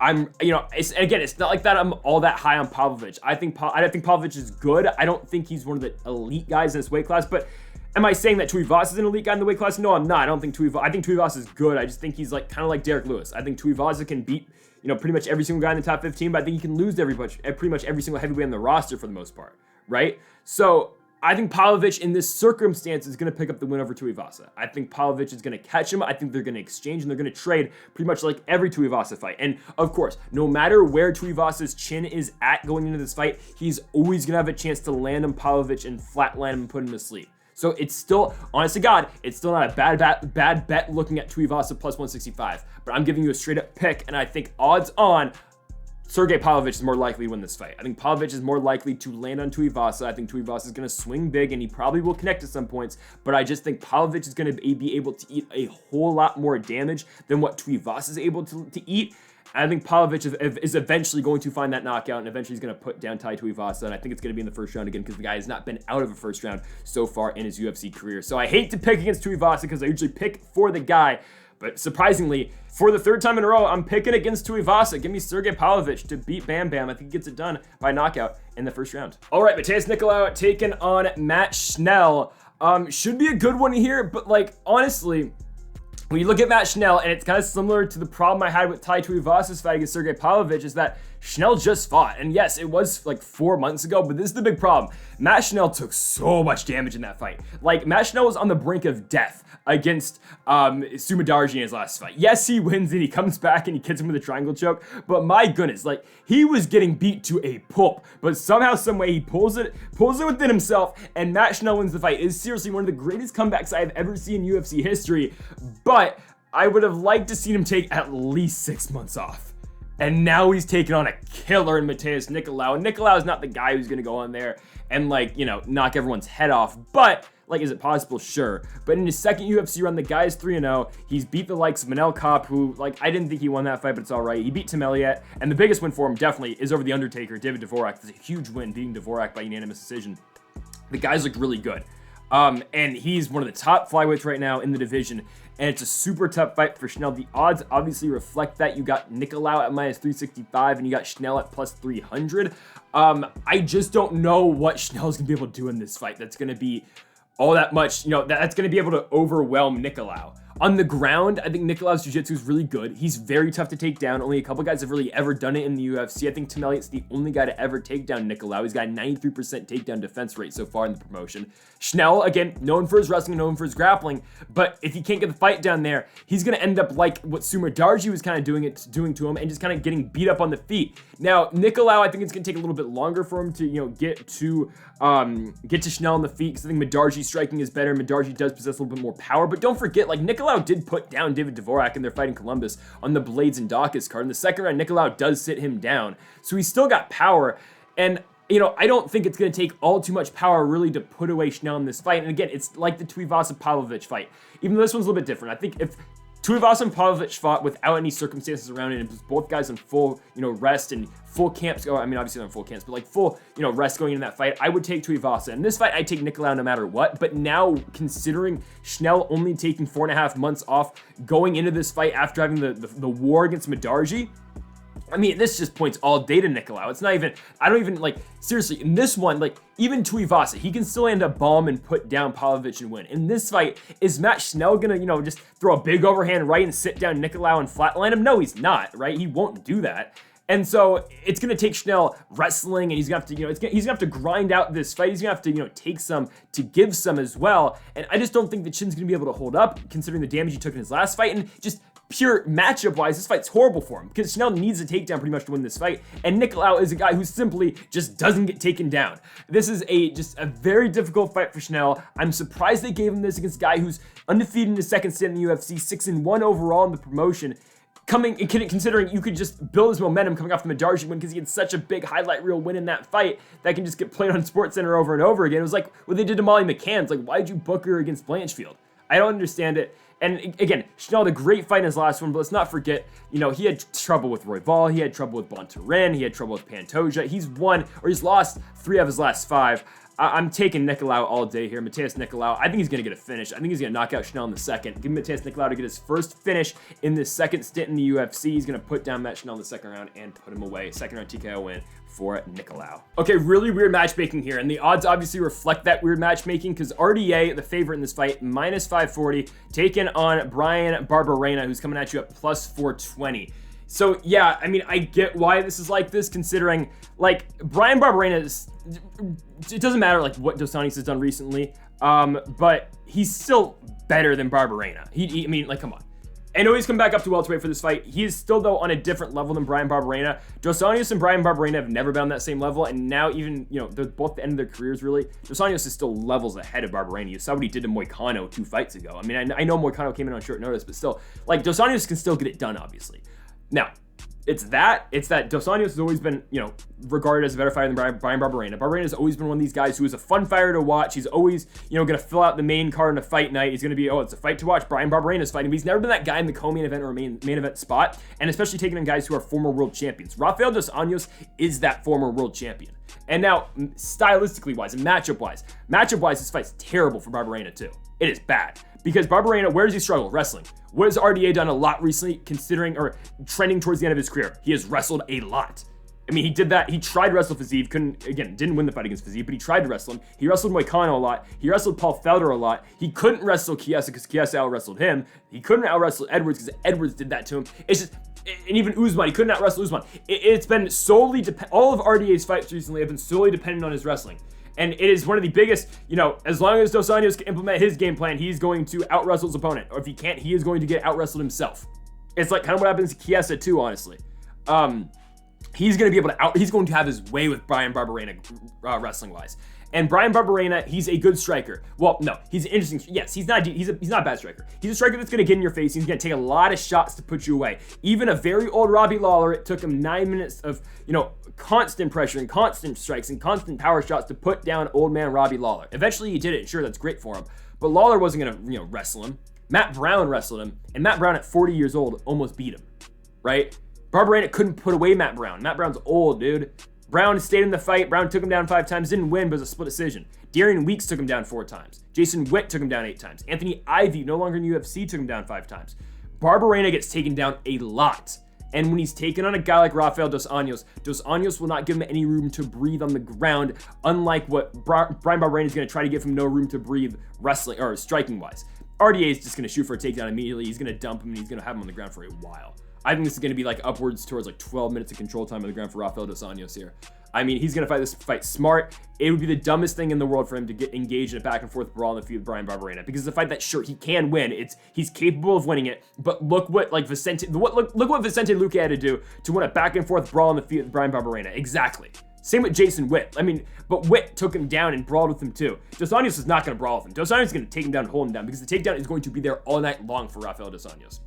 It's not like that I'm all that high on Pavlovich. I think Pavlovich is good. I don't think he's one of the elite guys in this weight class, but am I saying that Tuivasa is an elite guy in the weight class? No, I'm not. I think Tuivasa is good. I just think he's kind of like Derek Lewis. I think Tuivasa can beat, pretty much every single guy in the top 15, but I think he can lose pretty much every single heavyweight on the roster for the most part, right? So I think Pavlovich in this circumstance is going to pick up the win over Tuivasa. I think Pavlovich is going to catch him. I think they're going to exchange and they're going to trade pretty much like every Tuivasa fight. And of course, no matter where Tuivasa's chin is at going into this fight, he's always going to have a chance to land on Pavlovich and flatline him and put him to sleep. So it's still, honest to God, it's still not a bad bet looking at Tuivasa plus 165. But I'm giving you a straight up pick, and I think odds on Sergey Pavlovich is more likely to win this fight. I think Pavlovich is more likely to land on Tuivasa. I think Tuivasa is going to swing big, and he probably will connect at some points, but I just think Pavlovich is going to be able to eat a whole lot more damage than what Tuivasa is able to eat. And I think Pavlovich is eventually going to find that knockout, and eventually he's going to put down Tai Tuivasa, and I think it's going to be in the first round again because the guy has not been out of a first round so far in his UFC career. So I hate to pick against Tuivasa because I usually pick for the guy, but surprisingly, for the 3rd time in a row, I'm picking against Tuivasa. Give me Sergey Pavlovich to beat Bam Bam. I think he gets it done by knockout in the first round. All right, Mateus Nicolau taking on Matt Schnell. Should be a good one here, but honestly, when you look at Matt Schnell, and it's kind of similar to the problem I had with Tai Tuivasa's fight against Sergey Pavlovich, is that Schnell just fought. And yes, it was like 4 months ago, but this is the big problem. Matt Schnell took so much damage in that fight. Like, Matt Schnell was on the brink of death against Sumadarji in his last fight. Yes, he wins and he comes back and he hits him with a triangle choke, but my goodness, like, he was getting beat to a pulp, but somehow, someway, he pulls it within himself, and Matt Schnell wins the fight. It is seriously one of the greatest comebacks I have ever seen in UFC history, but I would have liked to see him take at least 6 months off. And now he's taking on a killer in Matheus Nicolau. And Nicolau is not the guy who's going to go on there and, like, you know, knock everyone's head off. But, like, is it possible? Sure. But in his second UFC run, the guy's 3-0. He's beat the likes of Manel Kape, who, like, I didn't think he won that fight, but it's all right. He beat Tim Elliott. And the biggest win for him, definitely, is over The Undertaker, David Dvorak. It's a huge win, beating Dvorak by unanimous decision. The guys look really good. And he's one of the top flyweights right now in the division. And it's a super tough fight for Schnell. The odds obviously reflect that. You got Nicolau at minus 365 and you got Schnell at plus 300. I just don't know what Schnell's going to be able to do in this fight. That's going to be all that much, you know, that's going to be able to overwhelm Nicolau. On the ground, I think Nicolau's jiu-jitsu is really good. He's very tough to take down. Only a couple guys have really ever done it in the UFC. I think Tim Elliott's the only guy to ever take down Nicolau. He's got a 93% takedown defense rate so far in the promotion. Schnell, again, known for his wrestling, known for his grappling, but if he can't get the fight down there, he's going to end up like what Sumadarji was kind of doing to him and just kind of getting beat up on the feet. Now, Nicolau, I think it's going to take a little bit longer for him to, you know, get to Schnell on the feet, because I think Medarji's striking is better. Medarji does possess a little bit more power, but don't forget, like, Nicolau did put down David Dvorak in their fight in Columbus on the Blades and Daukaus card. In the second round, Nicolau does sit him down, so he's still got power. And, you know, I don't think it's going to take all too much power really to put away Schnell in this fight. And again, it's like the Tuivasa-Pavlovich fight, even though this one's a little bit different. I think if Tuivasa and Pavlovich fought without any circumstances around it, and it was both guys in full, you know, rest and full camps. I mean, obviously not full camps, but like full, you know, rest going into that fight, I would take Tuivasa. In this fight, I take Nicolau no matter what. But now, considering Schnell only taking 4.5 months off going into this fight after having the war against Medarji, I mean, this just points all day to Nicolau. It's not even, I don't even, like, seriously, in this one, like, even Tuivasa, he can still end up bomb and put down Pavlovich and win. In this fight, is Matt Schnell gonna, you know, just throw a big overhand right and sit down Nicolau and flatline him? No, he's not, right? He won't do that. And so it's going to take Schnell wrestling, and he's going to have to, you know, he's going to have to grind out this fight. He's going to have to, you know, take some to give some as well. And I just don't think the chin's going to be able to hold up, considering the damage he took in his last fight. And just pure matchup-wise, this fight's horrible for him, because Schnell needs a takedown pretty much to win this fight. And Nicolau is a guy who simply just doesn't get taken down. This is just a very difficult fight for Schnell. I'm surprised they gave him this against a guy who's undefeated in his second stint in the UFC, 6-1 overall in the promotion. Considering you could just build his momentum coming off the Medarji win, because he had such a big highlight reel win in that fight that can just get played on SportsCenter over and over again. It was like what they did to Molly McCann. It's like, why'd you book her against Blanchfield? I don't understand it. And again, Schnell had a great fight in his last one, but let's not forget, you know, he had trouble with Royval, he had trouble with Bontorin, he had trouble with Pantoja. He's lost 3 of his last 5. I'm taking Nicolau all day here. Matheus Nicolau, I think he's going to get a finish. I think he's going to knock out Schnell in the second. Give Matheus Nicolau to get his first finish in this second stint in the UFC. He's going to put down Matt Schnell in the second round and put him away. Second round TKO win for Nicolau. Okay, really weird matchmaking here, and the odds obviously reflect that weird matchmaking, because RDA, the favorite in this fight, minus 540, taken on Brian Barberena, who's coming at you at plus 420. So yeah, I mean, I get why this is like this, considering, like, Brian Barberena is, it doesn't matter, like, what Dos Anjos has done recently, but he's still better than Barberena. I mean, like, come on. I know he's come back up to welterweight for this fight. He is still, though, on a different level than Brian Barberena. Dos Anjos and Brian Barberena have never been on that same level, and now even, you know, they're both at the end of their careers, really. Dos Anjos is still levels ahead of Barberena. You saw what he did to Moicano 2 fights ago. I mean, I know Moicano came in on short notice, but still, like, Dos Anjos can still get it done, obviously. Now, it's that Dos Anjos has always been, you know, regarded as a better fighter than Brian Barberena. Barberena has always been one of these guys who is a fun fighter to watch. He's always, you know, going to fill out the main card in a fight night. He's going to be, oh, it's a fight to watch. Brian Barberena's fighting. But he's never been that guy in the co-main event or main event spot, and especially taking on guys who are former world champions. Rafael Dos Anjos is that former world champion. And now, stylistically wise and matchup wise, this fight's terrible for Barberena too. It is bad. Because Barberena, where does he struggle? Wrestling. What has RDA done a lot recently, considering or trending towards the end of his career? He has wrestled a lot. I mean, he did that. He tried to wrestle Fiziev. Didn't win the fight against Fiziev, but he tried to wrestle him. He wrestled Moicano a lot. He wrestled Paul Felder a lot. He couldn't wrestle Chiesa because Chiesa out-wrestled him. He couldn't out-wrestle Edwards because Edwards did that to him. It's just, and even Usman, he couldn't out-wrestle Usman. It's been solely, all of RDA's fights recently have been solely dependent on his wrestling. And it is one of the biggest, as long as Dos Anjos can implement his game plan, he's going to out-wrestle his opponent. Or if he can't, he is going to get out-wrestled himself. It's like kind of what happens to Chiesa too, honestly. He's going to be able to he's going to have his way with Bryan Barberena wrestling-wise. And Bryan Barberena, he's a good striker. Well, no, he's an interesting, yes, he's not a bad striker. He's a striker that's going to get in your face. He's going to take a lot of shots to put you away. Even a very old Robbie Lawler, it took him 9 minutes of, constant pressure and constant strikes and constant power shots to put down old man Robbie Lawler. Eventually he did it, sure, that's great for him. But Lawler wasn't going to, wrestle him. Matt Brown wrestled him, and Matt Brown at 40 years old almost beat him, right? Barberena couldn't put away Matt Brown. Matt Brown's old, dude. Brown stayed in the fight. Brown took him down 5 times, didn't win, but it was a split decision. Darian Weeks took him down 4 times. Jason Witt took him down 8 times. Anthony Ivy, no longer in UFC, took him down 5 times. Barberena gets taken down a lot. And when he's taken on a guy like Rafael Dos Anjos will not give him any room to breathe on the ground, unlike what Bryan Barberena is going to try to give him no room to breathe wrestling or striking-wise. RDA is just going to shoot for a takedown immediately. He's going to dump him, and he's going to have him on the ground for a while. I think this is going to be like upwards towards like 12 minutes of control time on the ground for Rafael Dos Anjos here. I mean, he's going to fight this fight smart. It would be the dumbest thing in the world for him to get engaged in a back and forth brawl in the field with Bryan Barberena, because it's a fight that, sure, he can win. He's capable of winning it, but look what look what Vicente Luque had to do to win a back and forth brawl in the field with Bryan Barberena. Exactly. Same with Jason Witt. I mean, but Witt took him down and brawled with him too. Dos Anjos is not going to brawl with him. Dos Anjos is going to take him down and hold him down, because the takedown is going to be there all night long for Rafael Dos Anjos.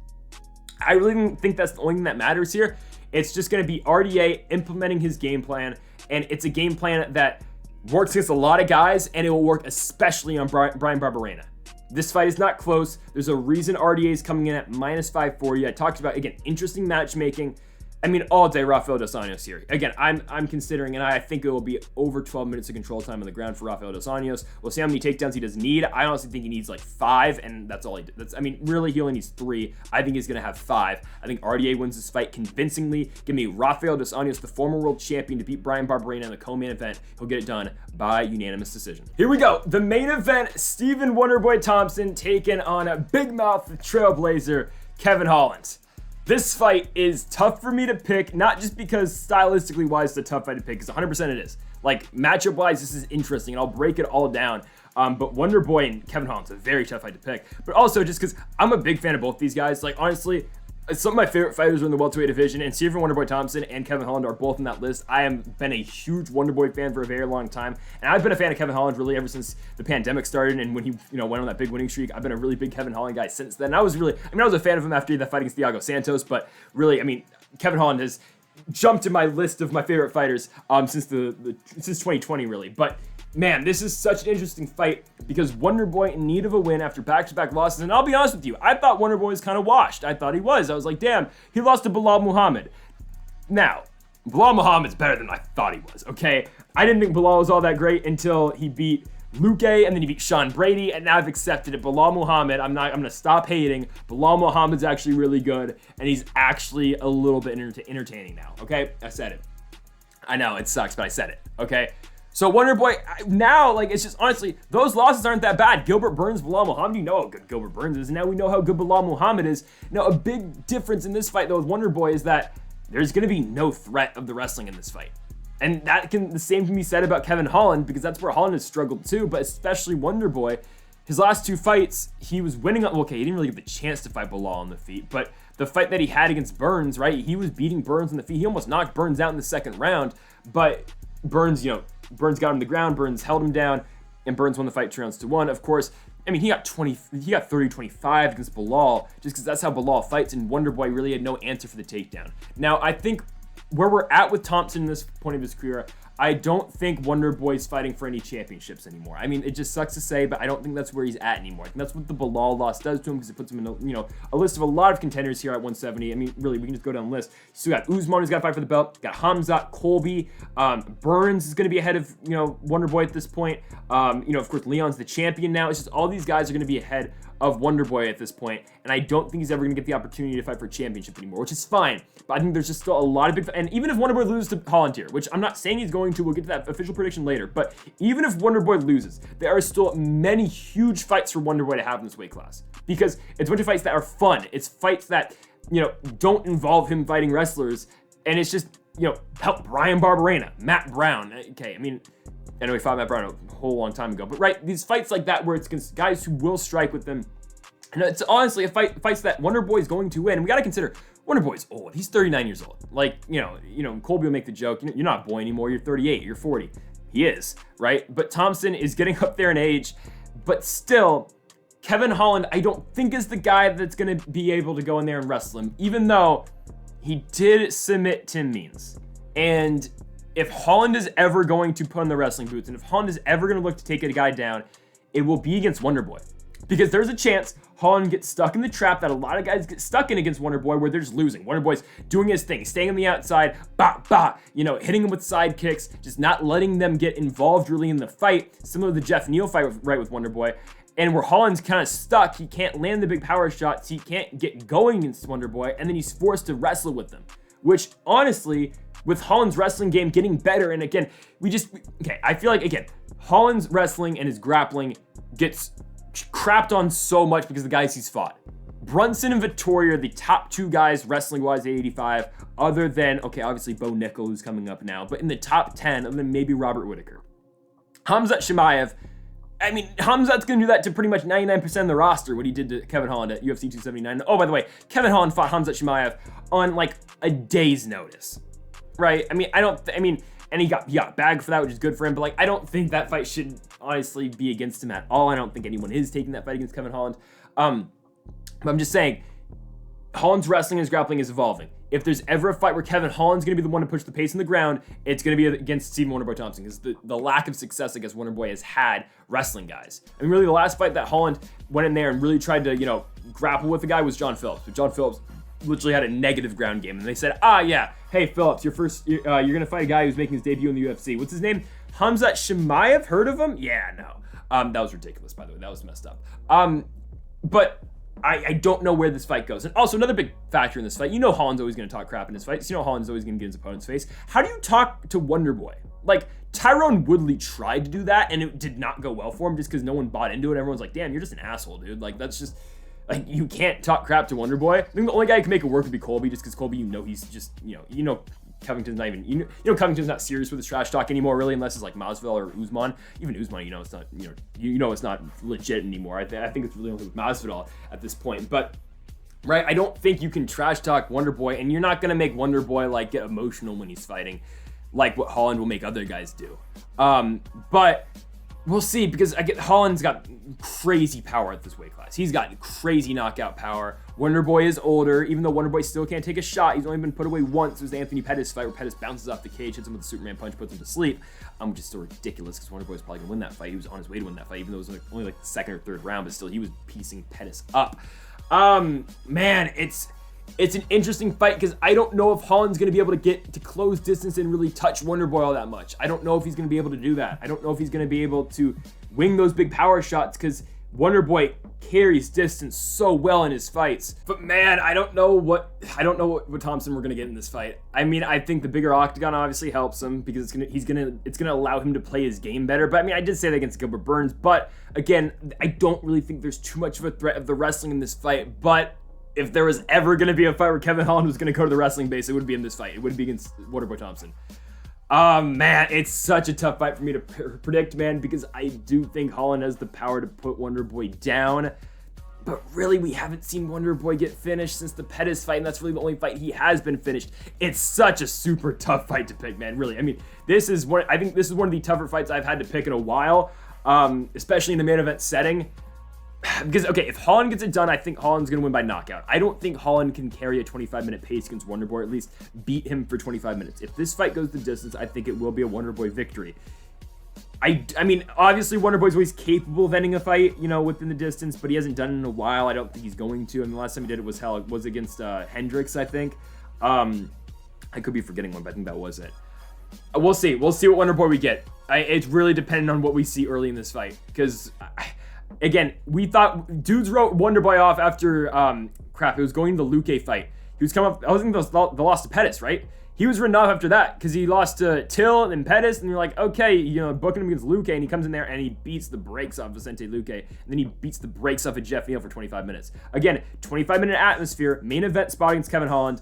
I really don't think that's the only thing that matters here. It's just going to be RDA implementing his game plan, and it's a game plan that works against a lot of guys, and it will work especially on Bryan Barberena. This fight is not close. There's a reason RDA is coming in at minus 540. I talked about, again, interesting matchmaking. I mean, all day Rafael Dos Anjos here. Again, I'm considering, and I think it will be over 12 minutes of control time on the ground for Rafael Dos Anjos. We'll see how many takedowns he does need. I honestly think he needs like 5, and that's all he does. I mean, really, he only needs 3. I think he's going to have 5. I think RDA wins this fight convincingly. Give me Rafael Dos Anjos, the former world champion, to beat Bryan Barberena in the co-main event. He'll get it done by unanimous decision. Here we go. The main event, Stephen Wonderboy Thompson taking on a Big Mouth Trailblazer, Kevin Holland. This fight is tough for me to pick, not just because stylistically wise it's a tough fight to pick, because 100% it is. Like, matchup wise, this is interesting, and I'll break it all down. But Wonderboy and Kevin Holland's a very tough fight to pick. But also just because I'm a big fan of both these guys. Like, honestly, some of my favorite fighters are in the welterweight division, and Stephen Wonderboy Thompson and Kevin Holland are both in that list. I have been a huge Wonderboy fan for a very long time, and I've been a fan of Kevin Holland really ever since the pandemic started, and when he went on that big winning streak. I've been a really big Kevin Holland guy since then. I was a fan of him after the fight against Thiago Santos, but really, I mean, Kevin Holland has jumped in my list of my favorite fighters since 2020, really. But man, this is such an interesting fight because Wonderboy in need of a win after back-to-back losses. And I'll be honest with you, I thought Wonderboy was kind of washed. I thought he was. I was like, damn, he lost to Belal Muhammad. Now, Belal Muhammad's better than I thought he was, okay? I didn't think Belal was all that great until he beat Luque, and then he beat Sean Brady, and now I've accepted it. Belal Muhammad, I'm going to stop hating. Belal Muhammad's actually really good, and he's actually a little bit entertaining now, okay? I said it. I know, it sucks, but I said it, okay? So Wonderboy, now, like, it's just, honestly, those losses aren't that bad. Gilbert Burns, Belal Muhammad, you know how good Gilbert Burns is, and now we know how good Belal Muhammad is. Now, a big difference in this fight, though, with Wonderboy is that there's going to be no threat of the wrestling in this fight. And the same can be said about Kevin Holland, because that's where Holland has struggled too, but especially Wonderboy. His last 2 fights, he was winning, okay, he didn't really get the chance to fight Belal on the feet, but the fight that he had against Burns, right, he was beating Burns on the feet. He almost knocked Burns out in the second round, but Burns, Burns got him to the ground, Burns held him down, and Burns won the fight 2-1. Of course, I mean, he got 30-25 against Belal, just because that's how Belal fights, and Wonderboy really had no answer for the takedown. Now, I think where we're at with Thompson in this point of his career, I don't think Wonderboy's fighting for any championships anymore. I mean, it just sucks to say, but I don't think that's where he's at anymore. I think that's what the Belal loss does to him, because it puts him in a list of a lot of contenders here at 170. I mean, really, we can just go down the list. You still got Usman, who's got to fight for the belt. You got Hamzat, Colby. Burns is going to be ahead of, Wonderboy at this point. Of course, Leon's the champion now. It's just all these guys are going to be ahead of Wonderboy at this point, and I don't think he's ever going to get the opportunity to fight for championship anymore, which is fine. But I think there's just still a lot of big, and even if Wonderboy loses to Holland here, which I'm not saying he's going to, we'll get to that official prediction later, but even if Wonderboy loses, there are still many huge fights for Wonderboy to have in this weight class, because it's a bunch of fights that are fun. It's fights that, you know, don't involve him fighting wrestlers, and it's just, you know, help Brian Barberena, Matt Brown. Okay, I mean, I know he fought Matt Brown a whole long time ago, but right, these fights like that where it's against guys who will strike with them, and it's honestly a fights that Wonderboy is going to win. And we got to consider Wonderboy's old. He's 39 years old. Like, you know, Colby will make the joke, you're not a boy anymore. You're 38. You're 40. He is, right? But Thompson is getting up there in age, but still, Kevin Holland, I don't think is the guy that's going to be able to go in there and wrestle him, even though he did submit Tim Means. And if Holland is ever going to put on the wrestling boots, and if Holland is ever going to look to take a guy down, it will be against Wonderboy. Because there's a chance Holland gets stuck in the trap that a lot of guys get stuck in against Wonderboy, where they're just losing. Wonderboy's doing his thing, staying on the outside, you know, hitting him with side kicks, just not letting them get involved really in the fight, similar to the Jeff Neal fight with Wonderboy. And where Holland's kind of stuck, he can't land the big power shots, he can't get going against Wonderboy, and then he's forced to wrestle with them. Which, honestly, with Holland's wrestling game getting better, and again, I feel like, again, Holland's wrestling and his grappling gets crapped on so much because of the guys he's fought. Brunson and Vittori are the top two guys wrestling-wise at 85, other than, okay, obviously Bo Nickel, who's coming up now, but in the top 10, other than maybe Robert Whitaker. Khamzat Chimaev, I mean, Khamzat's going to do that to pretty much 99% of the roster, what he did to Kevin Holland at UFC 279. Oh, by the way, Kevin Holland fought Khamzat Chimaev on, like, a day's notice, right? I mean, and he got bagged for that, which is good for him, but, like, I don't think that fight should honestly be against him at all. I don't think anyone is taking that fight against Kevin Holland. But I'm just saying, Holland's wrestling and his grappling is evolving. If there's ever a fight where Kevin Holland's going to be the one to push the pace on the ground, it's going to be against Stephen Wonderboy Thompson, because the lack of success I guess Wonderboy has had wrestling guys. I mean, really, the last fight that Holland went in there and really tried to, you know, grapple with the guy was John Phillips. But John Phillips literally had a negative ground game, and they said, yeah, hey, Phillips, you're going to fight a guy who's making his debut in the UFC. What's his name? Khamzat Chimaev? Heard of him? Yeah, no. That was ridiculous, by the way. That was messed up. But I don't know where this fight goes. And also, another big factor in this fight, you know Holland's always going to talk crap in his fights. You know Holland's always going to get his opponent's face. How do you talk to Wonderboy? Like, Tyrone Woodley tried to do that, and it did not go well for him just because no one bought into it. Everyone's like, damn, you're just an asshole, dude. Like, that's just... Like, you can't talk crap to Wonderboy. I think the only guy who can make it work would be Colby, just because Colby, you know, he's just, you know, Covington's not even, you know, Covington's not serious with his trash talk anymore, really, unless it's like Masvidal or Usman. Even Usman, you know, it's not, you know, it's not legit anymore. I think it's really only with Masvidal at this point. But, right, I don't think you can trash talk Wonderboy, and you're not gonna make Wonderboy like get emotional when he's fighting, like what Holland will make other guys do. But we'll see, because Holland's got crazy power at this weight class. He's got crazy knockout power. Wonderboy is older, even though Wonderboy still can't take a shot. He's only been put away once. It was the Anthony Pettis fight, where Pettis bounces off the cage, hits him with a Superman punch, puts him to sleep, which is still ridiculous, because Wonderboy's probably gonna win that fight. He was on his way to win that fight, even though it was only like the second or third round, but still, he was piecing Pettis up. Man, it's an interesting fight, because I don't know if Holland's going to be able to get to close distance and really touch Wonderboy all that much. I don't know if he's going to be able to do that. I don't know if he's going to be able to wing those big power shots, because Wonderboy carries distance so well in his fights. But man, I don't know what Thompson we're going to get in this fight. I mean, I think the bigger octagon obviously helps him, because it's going to allow him to play his game better. But I mean, I did say that against Gilbert Burns, but again, I don't really think there's too much of a threat of the wrestling in this fight. But if there was ever going to be a fight where Kevin Holland was going to go to the wrestling base, it would be in this fight. It would be against Wonderboy Thompson. Man, it's such a tough fight for me to predict, man, because I do think Holland has the power to put Wonderboy down. But really, we haven't seen Wonderboy get finished since the Pettis fight, and that's really the only fight he has been finished. It's such a super tough fight to pick, man, really. I mean, I think this is one of the tougher fights I've had to pick in a while, especially in the main event setting. Because, okay, if Holland gets it done, I think Holland's going to win by knockout. I don't think Holland can carry a 25-minute pace against Wonderboy, or at least beat him for 25 minutes. If this fight goes the distance, I think it will be a Wonderboy victory. I mean, obviously, Wonderboy's always capable of ending a fight, you know, within the distance, but he hasn't done it in a while. I don't think he's going to, and the last time he did it was against Hendricks, I think. I could be forgetting one, but I think that was it. We'll see. We'll see what Wonderboy we get. It's really dependent on what we see early in this fight, because again, we thought dudes wrote Wonderboy off after it was going to the Luque fight. He was coming up, I was thinking the loss to Pettis, right? He was written off after that because he lost to Till and then Pettis, and you're like, okay, booking him against Luque, and he comes in there and he beats the brakes off Vicente Luque, and then he beats the brakes off of Jeff Neal for 25 minutes. Again, 25-minute atmosphere, main event spot against Kevin Holland.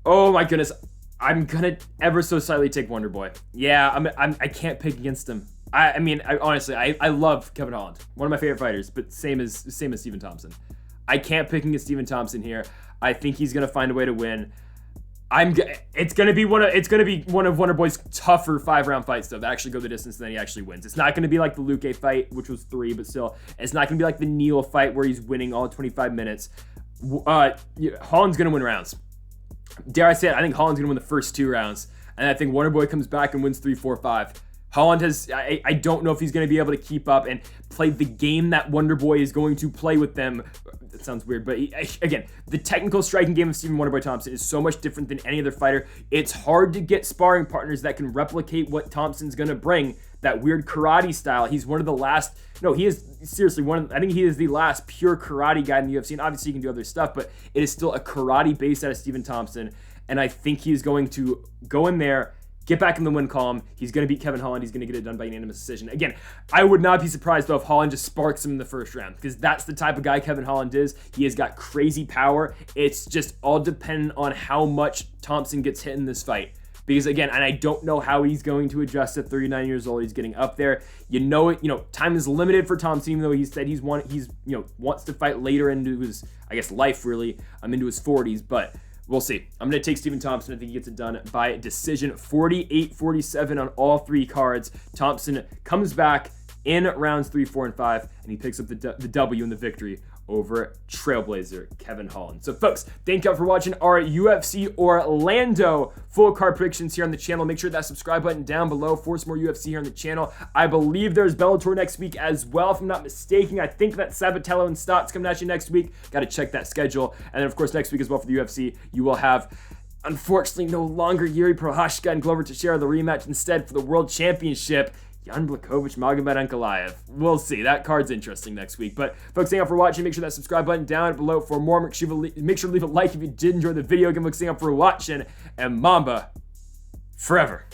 Oh my goodness, I'm gonna ever so slightly take Wonderboy. Yeah, I can't pick against him. I mean, honestly, I love Kevin Holland, one of my favorite fighters, but same as Stephen Thompson. I can't pick against Stephen Thompson here. I think he's gonna find a way to win. It's gonna be one of Wonderboy's tougher 5-round fights though, that actually go the distance and then he actually wins. It's not gonna be like the Luque fight, which was 3, but still, it's not gonna be like the Neal fight where he's winning all 25 minutes. Holland's gonna win rounds. Dare I say it, I think Holland's gonna win the first 2 rounds, and I think Wonderboy comes back and wins 3, 4, 5. Holland has, I don't know if he's going to be able to keep up and play the game that Wonderboy is going to play with them. That sounds weird, but again, the technical striking game of Stephen Wonderboy Thompson is so much different than any other fighter. It's hard to get sparring partners that can replicate what Thompson's going to bring, that weird karate style. He's one of the last, no, he is seriously I think he is the last pure karate guy in the UFC, and obviously he can do other stuff, but it is still a karate base out of Stephen Thompson, and I think he's going to go in there, get back in the win column. He's going to beat Kevin Holland. He's going to get it done by unanimous decision. Again, I would not be surprised though if Holland just sparks him in the first round, because that's the type of guy Kevin Holland is. He has got crazy power. It's just all dependent on how much Thompson gets hit in this fight. Because again, and I don't know how he's going to adjust at 39 years old. He's getting up there. Time is limited for Thompson, even though he said wants to fight later into his, life really. I'm into his 40s, but we'll see. I'm going to take Stephen Thompson. I think he gets it done by decision. 48-47 on all 3 cards. Thompson comes back in rounds 3, 4, and 5, and he picks up the W in the victory over Trailblazer Kevin Holland. So folks, thank you all for watching our UFC Orlando full card predictions here on the channel. Make sure that subscribe button down below for some more UFC here on the channel. I believe there's Bellator next week as well, if I'm not mistaken. I think that Sabatello and Stott's coming at you next week. Got to check that schedule. And then of course next week as well for the UFC, you will have, unfortunately, no longer Yuri Prohashka and Glover Teixeira, the rematch. Instead, for the World Championship, Jan Blachowicz, Magomed Ankalaev. We'll see. That card's interesting next week. But folks, thank you all for watching. Make sure that subscribe button down below for more. Make sure to leave a like if you did enjoy the video. Again, folks, thank you all for watching. And Mamba forever.